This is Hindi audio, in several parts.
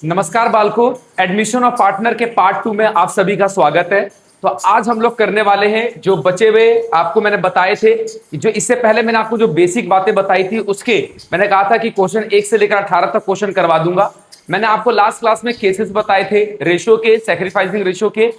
नमस्कार बालको, एडमिशन ऑफ पार्टनर के पार्ट 2 में आप सभी का स्वागत है। तो आज हम लोग करने वाले हैं जो बचे हुए आपको मैंने बताए थे, जो इससे पहले मैंने आपको जो बेसिक बातें बताई थी उसके मैंने कहा था कि क्वेश्चन 1 से लेकर 18 तक क्वेश्चन करवा दूंगा। मैंने आपको लास्ट क्लास में केसेस बताए थे रेशो के, सैक्रिफाइसिंग रेशो के,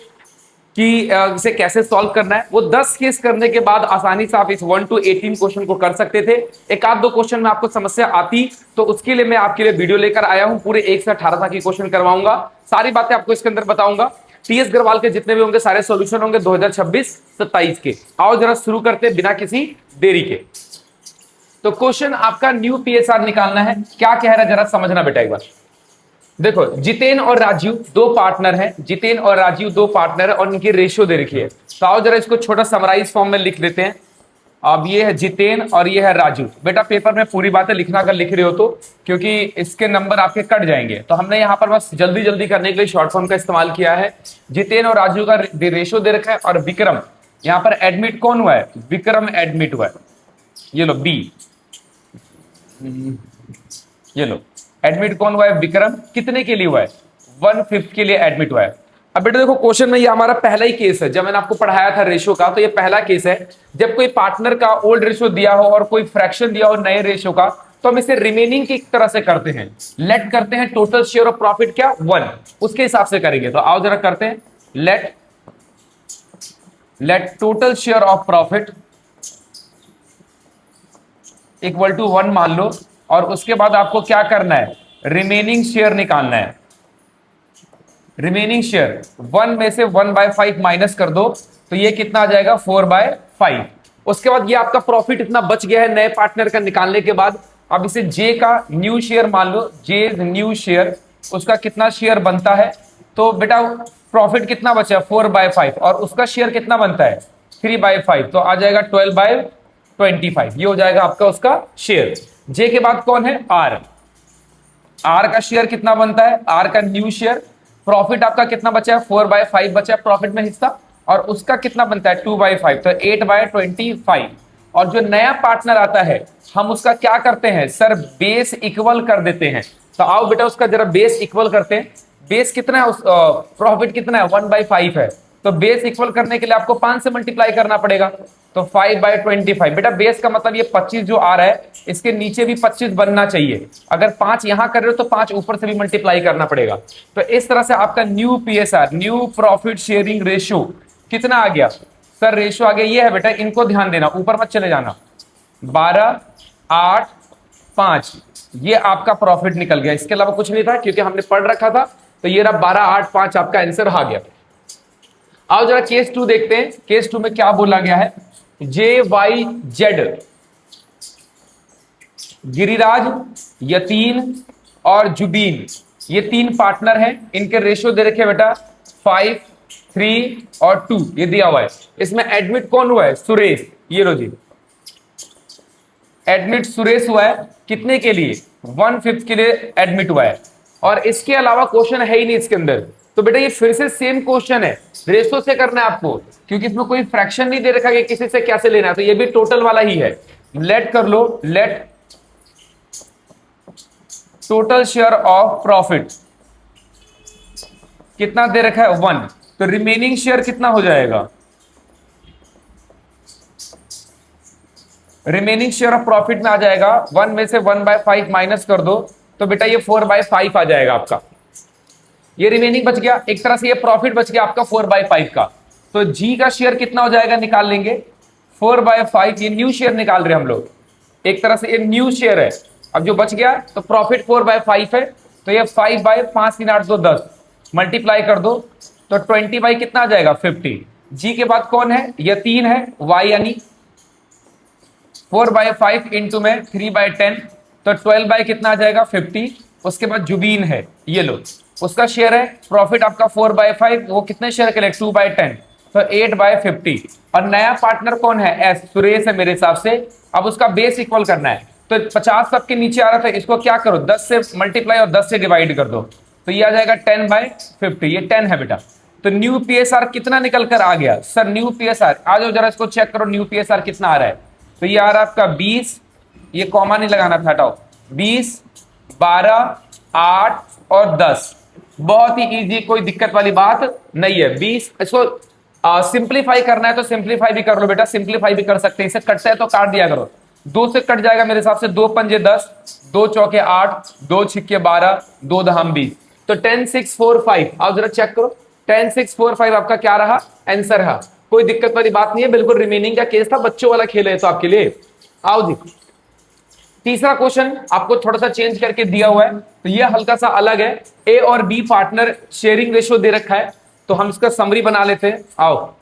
कि इसे कैसे सॉल्व करना है। वो 10 केस करने के बाद आसानी से आप इस 1 to 18 क्वेश्चन को कर सकते थे। एक आध दो क्वेश्चन में आपको समस्या आती तो उसके लिए मैं आपके लिए वीडियो लेकर आया हूं। पूरे 1 से 18 तक की क्वेश्चन करवाऊंगा, सारी बातें आपको इसके अंदर बताऊंगा। टीएस गढ़वाल के जितने भी होंगे सारे सॉल्यूशन होंगे 2026-27 के। आओ जरा शुरू करते हैं बिना किसी देरी के। तो क्वेश्चन आपका न्यू पीएसआर निकालना है। क्या कह रहा है जरा समझना बेटा एक बार। देखो, जितेन और राजीव दो पार्टनर हैं, जितेन और राजीव दो पार्टनर है और इनकी रेशियो दे रखी है। तो आओ जरा इसको छोटा समराइज फॉर्म में लिख देते हैं। अब ये है जितेन और ये है राजू। बेटा पेपर में पूरी बातें लिखना अगर लिख रहे हो तो, क्योंकि इसके नंबर आपके कट जाएंगे। तो हमने यहाँ पर बस जल्दी जल्दी करने के लिए शॉर्ट फॉर्म का इस्तेमाल किया है। जितेन और राजू का रेशियो दे रखा है और विक्रम यहाँ पर एडमिट कौन हुआ है? विक्रम एडमिट हुआ है। ये लो बी, ये लो एडमिट कौन हुआ है? विक्रम। कितने के लिए हुआ है? 1/5 के लिए एडमिट हुआ है। अब बेटा देखो, क्वेश्चन में ये हमारा पहला ही केस है। जब मैंने आपको पढ़ाया था रेशियो का, तो ये पहला केस है जब कोई पार्टनर का ओल्ड रेशियो दिया हो और कोई फ्रैक्शन दिया हो नए रेशियो का, तो हम इसे रिमेनिंग की तरह से करते हैं। लेट करते हैं टोटल शेयर ऑफ प्रॉफिट क्या 1, उसके हिसाब से करेंगे। तो आओ जरा करते हैं। Let total share of profit equal to 1 मान लो, और उसके बाद आपको क्या करना है? रिमेनिंग शेयर निकालना है। रिमेनिंग शेयर 1 में से 1/5 माइनस कर दो, तो ये कितना आ जाएगा? 4/5। उसके बाद ये आपका प्रॉफिट इतना बच गया है नए पार्टनर का निकालने के बाद। अब इसे जे का न्यू शेयर मान लो, जे न्यू शेयर, उसका कितना शेयर बनता है? तो बेटा प्रॉफिट कितना बचा है? 4/5, और उसका शेयर कितना बनता है? 3/5, तो आ जाएगा 12/25। ये हो जाएगा आपका उसका शेयर। जे के बाद कौन है? आर। आर का शेयर कितना बनता है? आर का न्यू शेयर। प्रॉफिट आपका कितना बचा है? 4/5 बचा है प्रॉफिट में हिस्सा, और उसका कितना बनता है? 2/5, तो 8/25। और जो नया पार्टनर आता है हम उसका क्या करते हैं सर? बेस इक्वल कर देते हैं। तो आओ बेटा उसका जरा बेस इक्वल करते हैं। बेस कितना है? प्रॉफिट कितना है? 1/5 है। तो बेस इक्वल करने के लिए आपको 5 से मल्टीप्लाई करना पड़ेगा। तो 5/25। बेटा बेस का मतलब ये 25 जो आ रहा है, इसके नीचे भी 25 बनना चाहिए। अगर 5 यहां कर रहे हो तो 5 ऊपर से भी मल्टीप्लाई करना पड़ेगा। तो इस तरह से आपका new PSR, new profit sharing ratio कितना आ गया सर? रेशियो आ गया ये है बेटा, इनको ध्यान देना, ऊपर मत चले जाना। 12/8/5 ये आपका प्रॉफिट निकल गया। इसके अलावा कुछ नहीं था क्योंकि हमने पढ़ रखा था। तो ये रहा 12/8/5 आपका आंसर आ गया। आओ जरा केस 2 देखते हैं। केस 2 में क्या बोला गया है? JYZ, गिरिराज, यतीन और जुबीन, ये 3 पार्टनर हैं। इनके रेशियो दे रखे बेटा 5, 3 और 2, ये दिया हुआ है। इसमें एडमिट कौन हुआ है? सुरेश। ये लो जी, एडमिट सुरेश हुआ है। कितने के लिए? 1/5 के लिए एडमिट हुआ है। और इसके अलावा क्वेश्चन है ही नहीं इसके अंदर। तो बेटा ये फिर से सेम क्वेश्चन है, रेशो से करना है आपको, क्योंकि इसमें कोई फ्रैक्शन नहीं दे रखा कि किसी से कैसे लेना है। तो ये भी टोटल वाला ही है। लेट कर लो, let total share of profit कितना दे रखा है? 1। तो रिमेनिंग शेयर कितना हो जाएगा? रिमेनिंग शेयर ऑफ प्रॉफिट में आ जाएगा 1 में से 1/5 माइनस कर दो, तो बेटा ये 4/5 आ जाएगा आपका। ये रिमेनिंग बच गया, एक तरह से ये प्रॉफिट बच गया आपका 4/5 का। तो जी का शेयर कितना हो जाएगा? निकाल लेंगे 4/5। ये न्यू शेयर निकाल रहे हैं हम लोग, एक तरह से ये न्यू शेयर है। अब जो बच गया तो प्रॉफिट 4/5 है, तो ये 5/5 3 8 2 10 मल्टीप्लाई कर दो, तो 20 कितना आ जाएगा? 50। जी के बाद कौन है? यतीन है, वाई यानी 4/5 इंटू में 3/10, तो 12 कितना आ जाएगा? 50। उसके बाद जुबीन है, ये लो, उसका शेयर है प्रॉफिट आपका 4/5, वो कितने शेयर के लिए? 2/10, तो 8/50। और नया पार्टनर कौन है? एस, सुरेश है मेरे हिसाब से। अब उसका बेस इक्वल करना है, तो 50 सबके नीचे आ रहा था, इसको क्या करो 10 से मल्टीप्लाई और 10 से डिवाइड कर दो, तो ये आ जाएगा 10/50। ये 10 है बेटा। तो न्यू पीएसआर कितना निकल कर आ गया सर? न्यू पीएसआर आ जाओ जरा इसको चेक करो, न्यू पीएसआर कितना आ रहा है? तो ये आ रहा है आपका 20, ये कॉमा नहीं लगाना था, हटाओ, 20, 12, 8 और 10। बहुत ही इजी, कोई दिक्कत वाली बात नहीं है। 20, इसको सिंप्लीफाई करना है तो सिंप्लीफाई भी कर लो बेटा, सिंप्लीफाई भी कर सकते हैं। इसे कटता है तो काट दिया करो, 2 से कट जाएगा मेरे हिसाब से। 2 पंजे 10, 2 चौके 8, 2 छिक्के 12, 2 दहम 20। तो 10 6 4 5, आओ जरा चेक करो। 10 6 4 5 आपका क्या रहा, आंसर रहा। कोई दिक्कत वाली बात नहीं है, बिल्कुल रिमेनिंग का केस था, बच्चों वाला खेल है तो आपके लिए। आओ जी, तीसरा क्वेश्चन आपको थोड़ा सा चेंज करके दिया हुआ है, तो ये हल्का सा अलग है। ए और बी पार्टनर शेयरिंग रेशियो दे रखा है, तो हम इसका समरी बना लेते हैं। आओ,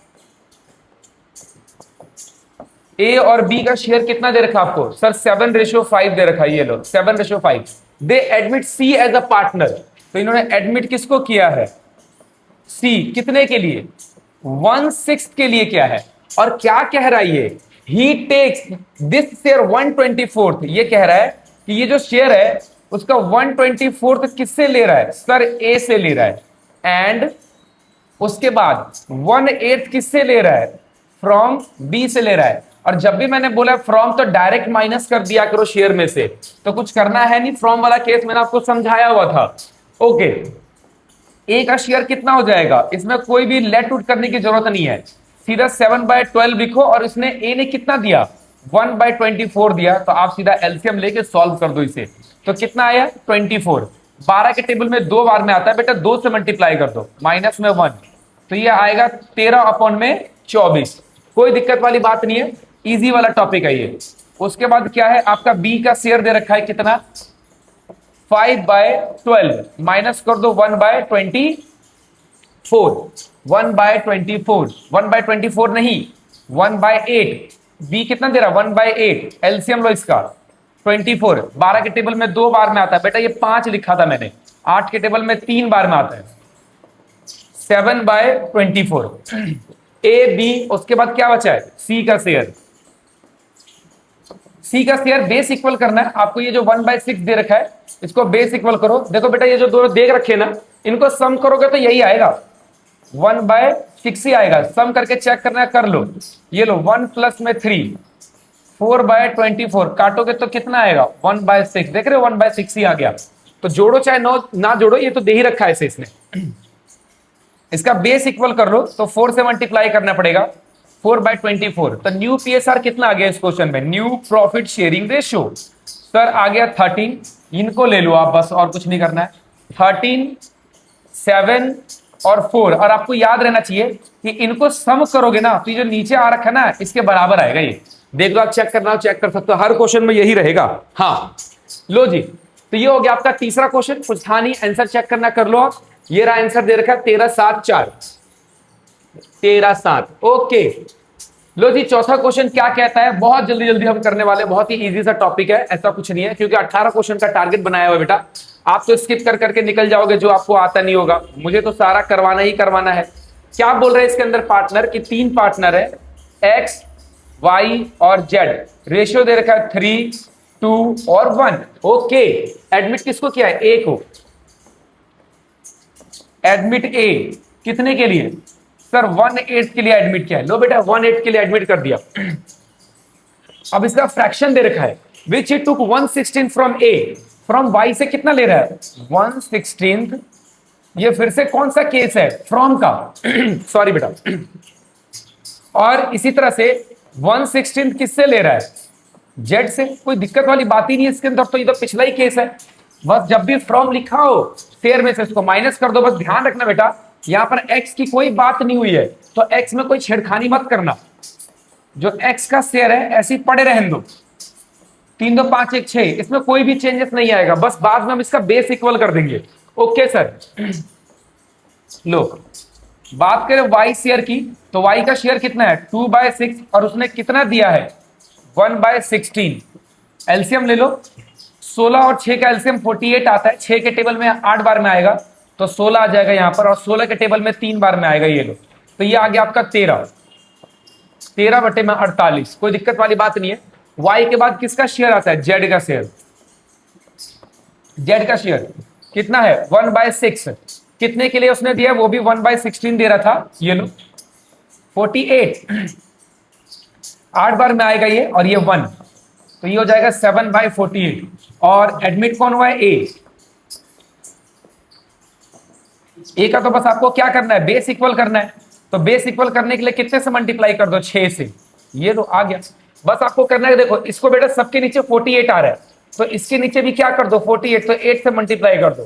ए और बी का शेयर कितना दे रखा आपको? सर 7:5 दे रखा है। ये लो 7:5। They admit C as a partner, तो इन्होंने एडमिट किसको किया है? सी। कितने के लिए? 1/6 के लिए क्या है? और क्या कह रहा है ये? ही टेक्स दिस शेयर 1/24। ये कह रहा है कि ये जो शेयर है उसका 1/24 किससे ले रहा है? सर ए से ले रहा है। एंड उसके बाद 1/8 किससे ले रहा है? फ्रॉम बी से ले रहा है। और जब भी मैंने बोला फ्रॉम, तो डायरेक्ट माइनस कर दिया करो शेयर में से, तो कुछ करना है नहीं। फ्रॉम वाला केस मैंने आपको समझाया हुआ था। ओके, ए का शेयर कितना हो जाएगा? इसमें कोई भी लेट उट करने की जरूरत नहीं है, सीधा 7/12 लिखो। और इसने ए ने कितना दिया? 1/24 दिया, तो आप सीधा एलसीएम लेके सॉल्व कर दो इसे। तो कितना आया? 24। 12 के टेबल में 2 बार में आता है बेटा, 2 से मल्टीप्लाई कर दो, माइनस में 1, तो ये आएगा 13/24। कोई दिक्कत वाली बात नहीं है, इजी वाला टॉपिक है ये। उसके बाद क्या है आपका? बी का शेयर दे रखा है कितना? 5/12, माइनस कर दो 1/24। 1/24, 1/24 नहीं, 1/8। बी कितना दे रहा? 1/8। एलसीएम लो इसका, 24। 12 के टेबल में 2 बार में आता है बेटा, ये 5 लिखा था मैंने। 8 के टेबल में 3 बार में आता है, 7/24। ए बी, उसके बाद क्या बचा है? सी का शेयर। सी का शेयर बेस इक्वल करना है आपको। ये जो 1/6 दे रखा है, इसको बेस इक्वल करो। देखो बेटा, ये जो दोनों देख रखे ना, इनको सम करोगे तो यही आएगा, 1/6 ही आएगा। सम करके चेक करना है, कर लो। ये लो 1 प्लस में 3, 4/24 काटोगे तो कितना आएगा? 1/6। देख रहे हो, 1/6 ही आ गया। तो जोड़ो चाहे ना जोड़ो, ये तो दे ही रखा है इसे इसने। इसका बेस इक्वल कर लो, तो 4 से मल्टीप्लाई करना पड़ेगा, 4/24। तो न्यू पीएसआर कितना आ गया इस क्वेश्चन में? New profit sharing ratio sir आ गया 13। इनको ले लो आप बस, और कुछ नहीं करना है। 13, 7 और 4। और आपको याद रहना चाहिए कि इनको सम करोगे ना, तो ये जो नीचे आ रखा है ना, इसके बराबर आएगा। ये देख लो, आप चेक करना हो चेक कर सकते हो, हर क्वेश्चन में यही रहेगा। हाँ लो जी, तो ये हो गया आपका तीसरा क्वेश्चन। कुछ था नहीं, आंसर चेक करना, कर लो आप। ये रहा आंसर दे रखा है 13 7 4, 13 7। ओके लो जी, चौथा क्वेश्चन क्या कहता है? बहुत जल्दी जल्दी हम करने वाले, बहुत ही इजी सा टॉपिक है, ऐसा कुछ नहीं है, क्योंकि 18 क्वेश्चन का टारगेट बनाया हुआ है बेटा। आप तो स्किप कर करके निकल जाओगे, जो आपको आता नहीं होगा। मुझे तो सारा करवाना ही करवाना है। क्या बोल रहे हैं इसके अंदर? पार्टनर की 3 पार्टनर है, एक्स, वाई और जेड। रेशियो दे रखा है 3, 2 और 1। ओके, एडमिट किसको किया है? ए को। एडमिट ए कितने के लिए? सर 1/8 के लिए एडमिट किया है। लो बेटा, 1/8 के लिए एडमिट कर दिया। अब इसका फ्रैक्शन दे रखा है, विच ही टुक 1/16 फ्रॉम ए। फ्रॉम वाई से कितना ले रहा है? 1/16। ये फिर से कौन सा केस है? फ्रॉम का। सॉरी बेटा। और इसी तरह से 1/16 किससे ले रहा है? जेड से। कोई दिक्कत वाली बात ही नहीं है इसके अंदर, तो ये तो पिछला ही केस है। बस जब भी फ्रॉम लिखा हो, शेयर में से इसको माइनस कर दो। बस ध्यान रखना बेटा, यहां पर एक्स की कोई बात नहीं हुई है, तो एक्स में कोई छेड़खानी मत करना। जो एक्स का शेयर है ऐसे ही पड़े रहने दो। 3 2 5 1 6, इसमें कोई भी चेंजेस नहीं आएगा। बस बाद में हम इसका बेस इक्वल कर देंगे। Okay sir. लो, बात करें वाई शेयर की, तो वाई का शेयर कितना है? 2/6। और उसने कितना दिया है? 1/16। एलसीएम ले लो, 16 और 6 का एलसीएम 48 आता है। 6 के टेबल में 8 बार में आएगा, तो 16 आ जाएगा यहां पर। और 16 के टेबल में 3 बार में आएगा। ये लो, तो ये आ गया आपका 13। 13/48। कोई दिक्कत वाली बात नहीं है। वाई के बाद किसका शेयर आता है? जेड का शेयर। जेड का शेयर कितना है? 1/6। कितने के लिए उसने दिया? वो भी 1/16 दे रहा था। ये लो 48, 8 बार में आएगा ये, और ये 1, तो ये हो जाएगा 7/48। और एडमिट कौन हुआ है? ए। ए का तो बस आपको क्या करना है, बेस इक्वल करना है। तो बेस इक्वल करने के लिए कितने से मल्टीप्लाई कर दो, 6 से। ये लो आ गया। बस आपको करना है, देखो इसको बेटा सबके नीचे 48 आ रहा है, तो इसके नीचे भी क्या कर दो 48, तो 8 से मल्टीप्लाई कर दो,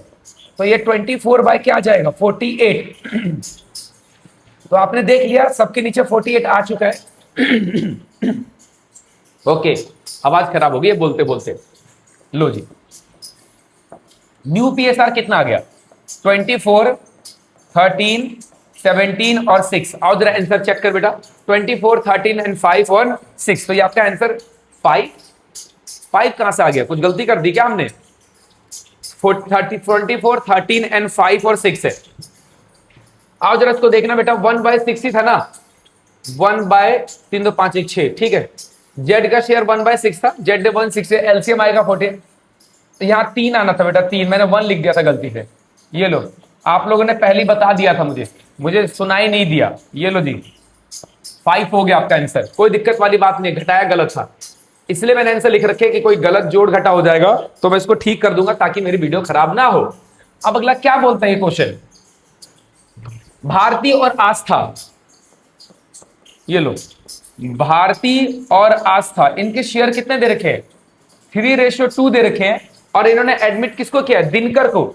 तो ये 24 बाय क्या आ जाएगा 48। तो आपने देख लिया सबके नीचे 48 आ चुका है। ओके, आवाज खराब हो गई है बोलते बोलते। लो जी, न्यू पीएसआर कितना आ गया, 24, 13, 17 और 6। आओ जरा आंसर चेक कर बेटा, 24, 13 एंड 5 और 6। तो ये आपका आंसर 5 कहां से आ गया, कुछ गलती कर दी क्या हमने? 24, 13 एंड 5 और 6 है। आओ जरा इसको देखना बेटा, 1/6 ही था ना, 1/3 2 5 1 6, ठीक है। जेड का शेयर 1/6 था, जेड 1/6 एलसीएम आएगा 40। तो यहाँ 3 आना था बेटा, 3 मैंने 1 लिख दिया था गलती से। ये लो, आप लोगों ने पहले बता दिया था, मुझे सुनाई नहीं दिया। ये लो जी, 5 हो गया आपका आंसर, कोई दिक्कत वाली बात नहीं, घटाया गलत था, इसलिए मैंने आंसर लिख रखे कि कोई गलत जोड़ घटा हो जाएगा तो मैं इसको ठीक कर दूंगा ताकि मेरी वीडियो खराब ना हो। अब अगला क्या बोलता है ये क्वेश्चन, भारती और आस्था, ये लो भारती और आस्था, इनके शेयर कितने दे रखे हैं, 3:2 दे रखे हैं, और इन्होंने एडमिट किसको किया है, दिनकर को।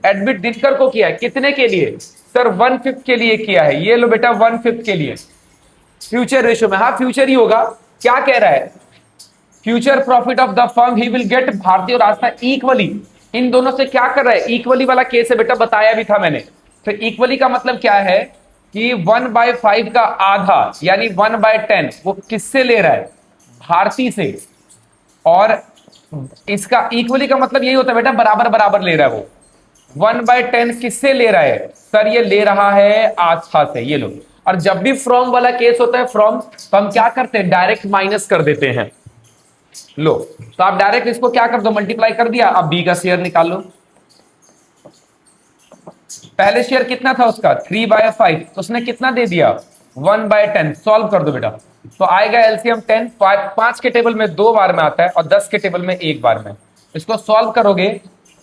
एडमिट दिनकर को किया है, कितने के लिए सर, 1/5 के लिए किया है। ये लो बेटा 1/5 के लिए, फ्यूचर रेशियो में, हाँ फ्यूचर ही होगा। क्या कह रहा है, future profit of the firm he will get, Bharti और आस्था इक्वली, इन दोनों से क्या कर रहा है, इक्वली वाला केस है बेटा, बताया भी था मैंने। तो इक्वली का मतलब क्या है कि 1/5 का आधा यानी 1/10 वो किससे ले रहा है, भारती से, और इसका इक्वली का मतलब यही होता है बेटा, बराबर बराबर ले रहा है वो। 1/10 किससे ले रहा है सर, ये ले रहा है आस्था से। ये लो, और जब भी फ्रॉम वाला केस होता है, फ्रॉम, तो हम क्या करते हैं, डायरेक्ट माइनस कर देते हैं। लो, तो आप डायरेक्ट इसको क्या कर दो, मल्टीप्लाई कर दिया। अब बी का शेयर निकाल लो, पहले शेयर कितना था उसका 3/5, तो उसने कितना दे दिया 1/10। सॉल्व कर दो बेटा, तो आएगा एलसीएम 10, 5 के टेबल में 2 बार में आता है और 10 के टेबल में 1 बार में। इसको सॉल्व करोगे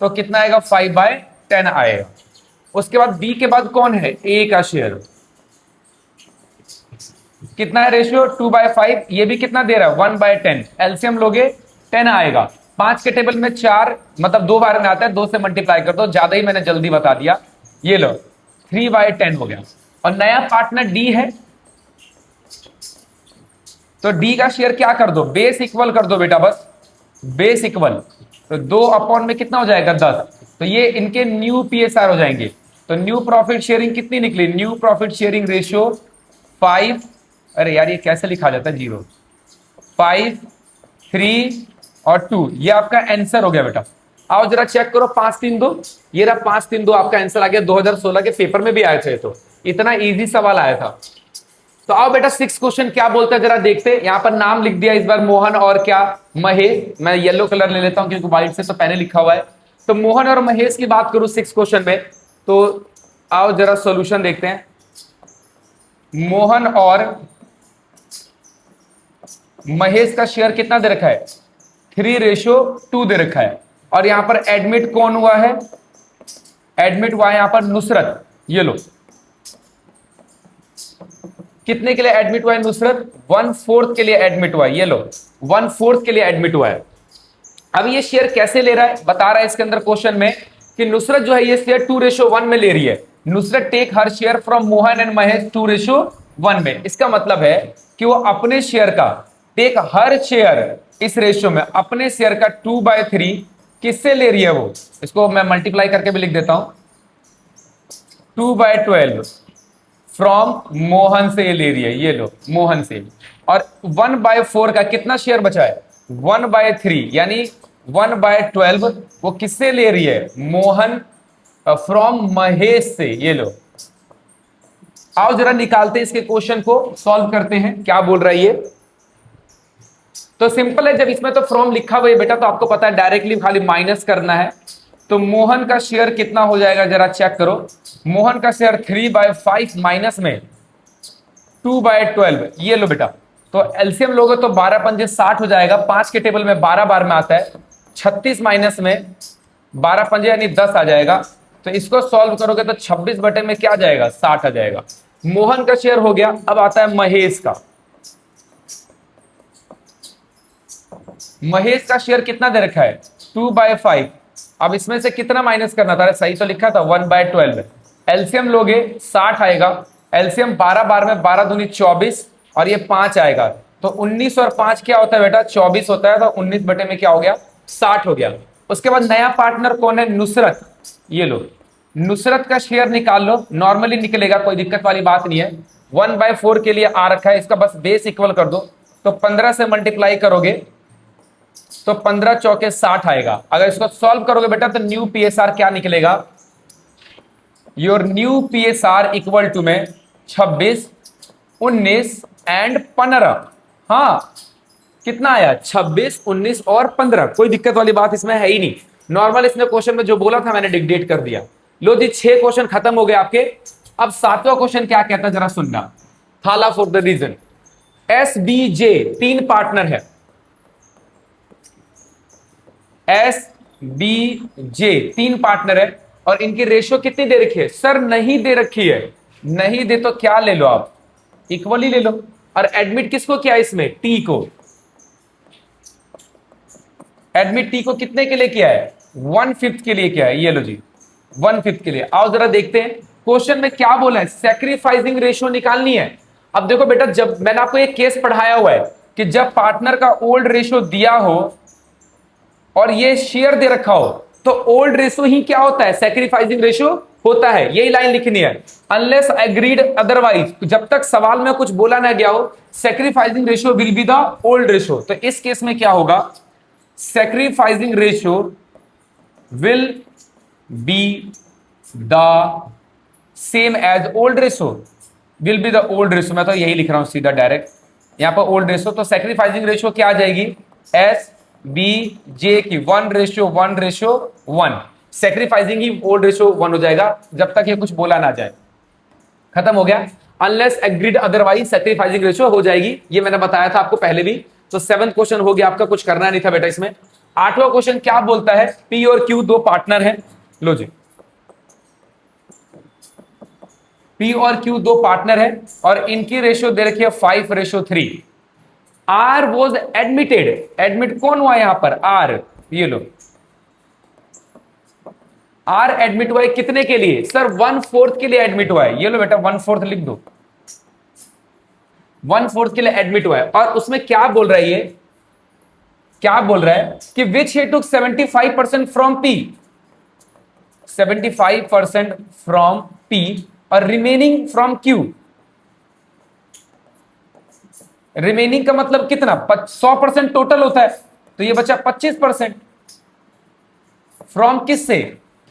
तो कितना आएगा 5/10 आएगा। उसके बाद बी के बाद कौन है, ए का शेयर कितना है, रेशियो 2/5, ये भी कितना दे रहा है 1/10, एलसीएम लोगे 10 आएगा। 5 के टेबल में 4 मतलब 2 बार में आता है, 2 से मल्टीप्लाई कर दो, ज्यादा ही मैंने जल्दी बता दिया। ये लो 3/10 हो गया। और नया पार्टनर डी है, तो डी का शेयर क्या कर दो, बेस इक्वल कर दो बेटा, बस बेस इक्वल, तो 2 में कितना हो जाएगा 10, तो ये इनके न्यू पीएसआर हो जाएंगे। तो न्यू प्रॉफिट शेयरिंग कितनी निकली, न्यू प्रॉफिट शेयरिंग रेशियो 5, अरे यार ये कैसे लिखा जाता है 0, 5, 3 और 2, ये आपका आंसर हो गया बेटा। आओ जरा चेक करो, 5 3 2, ये रहा 5 3 2 आपका आंसर आ गया। 2016 के पेपर में भी आए थे, तो इतना इजी सवाल आया था। तो आओ बेटा 6 क्वेश्चन क्या बोलता है जरा देखते हैं। यहां पर नाम लिख दिया इस बार, मोहन और क्या, महेश। मैं येलो कलर ले लेता हूं क्योंकि व्हाइट से तो पहले लिखा हुआ है। तो मोहन और महेश की बात करूं 6 क्वेश्चन में, तो आओ जरा सॉल्यूशन देखते हैं। मोहन और महेश का शेयर कितना दे रखा है, 3:2 दे रखा है, और यहां पर एडमिट कौन हुआ है, एडमिट हुआ है यहां पर नुसरत। ये लो, कितने के लिए एडमिट हुआ है नुसरत, 1/4 के लिए एडमिट हुआ है। ये लो 1/4 के लिए एडमिट हुआ है। अब ये शेयर कैसे ले रहा है, बता रहा है इसके अंदर क्वेश्चन में कि नुसरत जो है ये शेयर 2:1 में ले रही है। Nusrat take her share from Mohan and Mahesh 2:1 में। इसका मतलब है कि वो अपने शेयर का टेक हर शेयर इस रेशियो में, अपने शेयर का 2/3 किससे ले रही है वो, इसको मैं मल्टीप्लाई करके भी लिख देता हूं, 2/12 फ्रॉम मोहन से ले रही है। ये लो मोहन से, और 1/4 का कितना शेयर बचा है 1/3, यानी 1/12 वो किससे ले रही है, मोहन फ्रॉम महेश से। ये लो, आओ जरा निकालते हैं इसके क्वेश्चन को, सॉल्व करते हैं क्या बोल रहा है ये। तो सिंपल है, जब इसमें तो फ्रॉम लिखा हुआ है बेटा तो आपको पता है डायरेक्टली खाली माइनस करना है। तो मोहन का शेयर कितना हो जाएगा जरा चेक करो, मोहन का शेयर 3/5 माइनस में 2/12। ये लो बेटा, तो एलसीएम लोगे तो 12 पंजे 60 हो जाएगा। 5 के टेबल में 12 बार में आता है, 36 माइनस में 12 पंजे यानी 10 आ जाएगा। तो इसको सॉल्व करोगे तो 26 बटे में क्या आ जाएगा, 60 आ जाएगा। मोहन का शेयर हो गया। अब आता है महेश का। महेश का शेयर कितना दे रखा है, 2/5। अब इसमें से कितना माइनस करना था, सही तो लिखा था 1/12। एलसीएम लोगे 60 आएगा। एलसीएम 12 बार में 12 दूनी 24 और ये 5 आएगा। तो 19 और 5 क्या होता है बेटा, 24 होता है। तो 19 बटे में क्या हो गया, 60 हो गया। उसके बाद नया पार्टनर कौन है, नुसरत। ये लो, नुसरत का शेयर निकाल लो, नॉर्मली निकलेगा, कोई दिक्कत वाली बात नहीं है। 1/4 के लिए आ रखा है, इसका बस बेस इक्वल कर दो। तो 15 से मल्टीप्लाई करोगे तो 15 चौके 60 आएगा। अगर इसको सॉल्व करोगे बेटा तो न्यू पीएसआर क्या निकलेगा, your new PSR equal to में 26, 19 एंड 15। हाँ कितना आया, 26, 19 और 15। कोई दिक्कत वाली बात इसमें है ही नहीं। नॉर्मल इसने क्वेश्चन में जो बोला था मैंने डिक्टेट कर दिया। लो जी 6 क्वेश्चन खत्म हो गए आपके। अब 7वां क्वेश्चन क्या कहता है जरा सुनना। थाला for the reason. S B J 3 partner है। एस बी जे 3 पार्टनर है और इनकी रेशियो कितनी दे रखी है, सर नहीं दे रखी है। नहीं दे तो क्या ले लो आप, इक्वली ले लो। और एडमिट किसको किया इसमें, टी को। एडमिट टी को कितने के लिए किया है, 1/5 के लिए किया है। ये लो जी 1/5 के लिए। आओ जरा देखते हैं क्वेश्चन में क्या बोला है, सैक्रिफाइसिंग रेशियो निकालनी है। अब देखो बेटा, जब मैंने आपको एक केस पढ़ाया हुआ है कि जब पार्टनर का ओल्ड रेशियो दिया हो और ये शेयर दे रखा हो तो ओल्ड रेशियो ही क्या होता है, सैक्रिफाइसिंग रेशियो होता है। यही लाइन लिखनी है, अनलेस एग्रीड अदरवाइज। जब तक सवाल में कुछ बोला ना गया हो, sacrificing ratio will be the old ratio. तो इस केस में क्या होगा, sacrificing ratio will be the same as old ratio, will be the old ratio। मैं तो यही लिख रहा हूं सीधा डायरेक्ट यहां पर old ratio। तो sacrificing ratio क्या आ जाएगी, एस बी जे की 1:1:1। sacrificing ही old ratio 1 हो जाएगा जब तक ये कुछ बोला ना जाए। खत्म हो गया। Unless agreed otherwise sacrificing ratio हो जाएगी, ये मैंने बताया था आपको पहले भी। तो 7th क्वेश्चन हो गया आपका, कुछ करना नहीं था बेटा इसमें। 8वां क्वेश्चन क्या बोलता है, पी और क्यू 2 पार्टनर हैं। लो जी, पी और क्यू 2 पार्टनर है और इनकी रेशियो दे रखी है 5:3। Are was admitted. एडमिट कौन हुआ यहां पर, आर। ये लो, आर एडमिट हुआ है कितने के लिए, सर 1/4 के लिए एडमिट हुआ है। ये लो बेटा 1/4 लिख दो, 1/4 के लिए एडमिट हुआ है। और उसमें क्या बोल रहा है, ये क्या बोल रहा है कि विच ही टुक 75% फ्रॉम पी, 75% फ्रॉम पी और रिमेनिंग फ्रॉम क्यू। रिमेनिंग का मतलब कितना, 100% टोटल होता है, तो ये बचा 25% फ्रॉम किससे,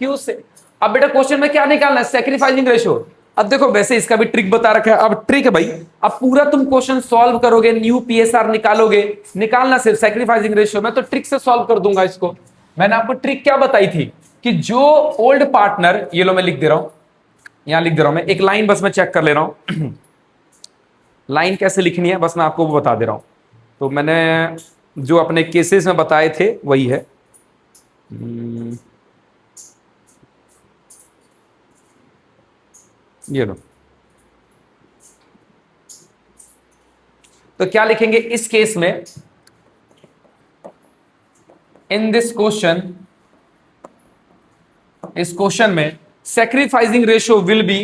क्यू से। अब बेटा क्वेश्चन में क्या निकालना है, सैक्रिफाइसिंग रेशियो। अब देखो वैसे इसका भी ट्रिक बता रखा है। अब ट्रिक है भाई, अब पूरा तुम क्वेश्चन सॉल्व करोगे, न्यू पीएसआर निकालोगे, निकालना सिर्फ सैक्रिफाइसिंग रेशियो। मैं तो ट्रिक से सॉल्व कर दूंगा इसको। मैंने आपको ट्रिक क्या बताई थी कि जो ओल्ड पार्टनर, ये लो मैं लिख दे रहा हूं, यहां लिख दे रहा हूं मैं, एक लाइन बस मैं चेक कर ले रहा हूं लाइन कैसे लिखनी है बस मैं आपको वो बता दे रहा हूं। तो मैंने जो अपने केसेस में बताए थे वही है। ये लो, तो क्या लिखेंगे इस केस में, इन दिस क्वेश्चन, इस क्वेश्चन में सैक्रिफाइसिंग रेशियो विल बी,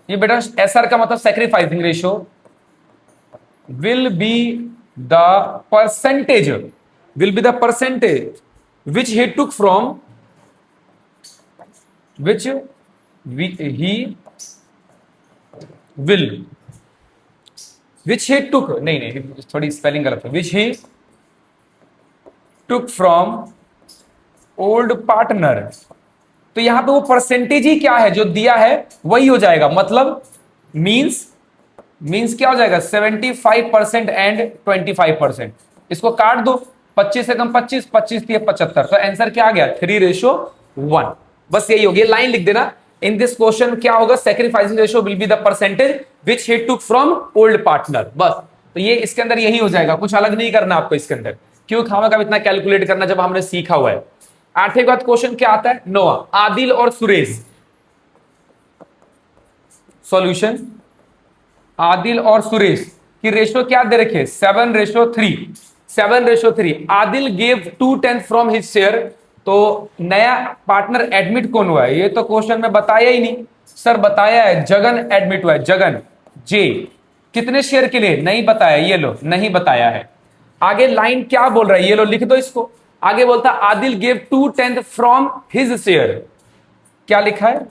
ये बेटा एसआर का मतलब sacrificing ratio will be the percentage, will be the percentage which he took from, which he will, which he took, नहीं थोड़ी स्पेलिंग गलत है, which he took from old partner। तो यहां पे वो परसेंटेज ही क्या है जो दिया है वही हो जाएगा, मतलब मींस क्या हो जाएगा 75% एंड 25%। इसको काट दो, 25 से कम 25, 25 थी 75, तो आंसर क्या आ गया 3:1। बस यही हो गया, लाइन लिख देना। इन दिस क्वेश्चन क्या होगा, sacrificing ratio will be the percentage which he took from old partner. बस तो ये इसके अंदर यही हो जाएगा, कुछ अलग नहीं करना आपको इसके अंदर। क्यों खामा का इतना कैलकुलेट करना जब हमने सीखा हुआ है। 8 के बाद क्वेश्चन क्या आता है? 9, आदिल और सुरेश। सॉल्यूशन, आदिल और सुरेश की रेशो क्या दे रखे? 7:3। 7:3। Adil gave 2/10 from his share. तो नया पार्टनर एडमिट कौन हुआ है? ये तो क्वेश्चन में बताया ही नहीं। सर बताया है, जगन एडमिट हुआ है, जगन जे। कितने शेयर के लिए? नहीं बताया, ये लो नहीं बताया है। आगे लाइन क्या बोल रहा है? ये लो लिख दो इसको। आगे बोलता Adil gave 2/10 from his share. क्या लिखा है?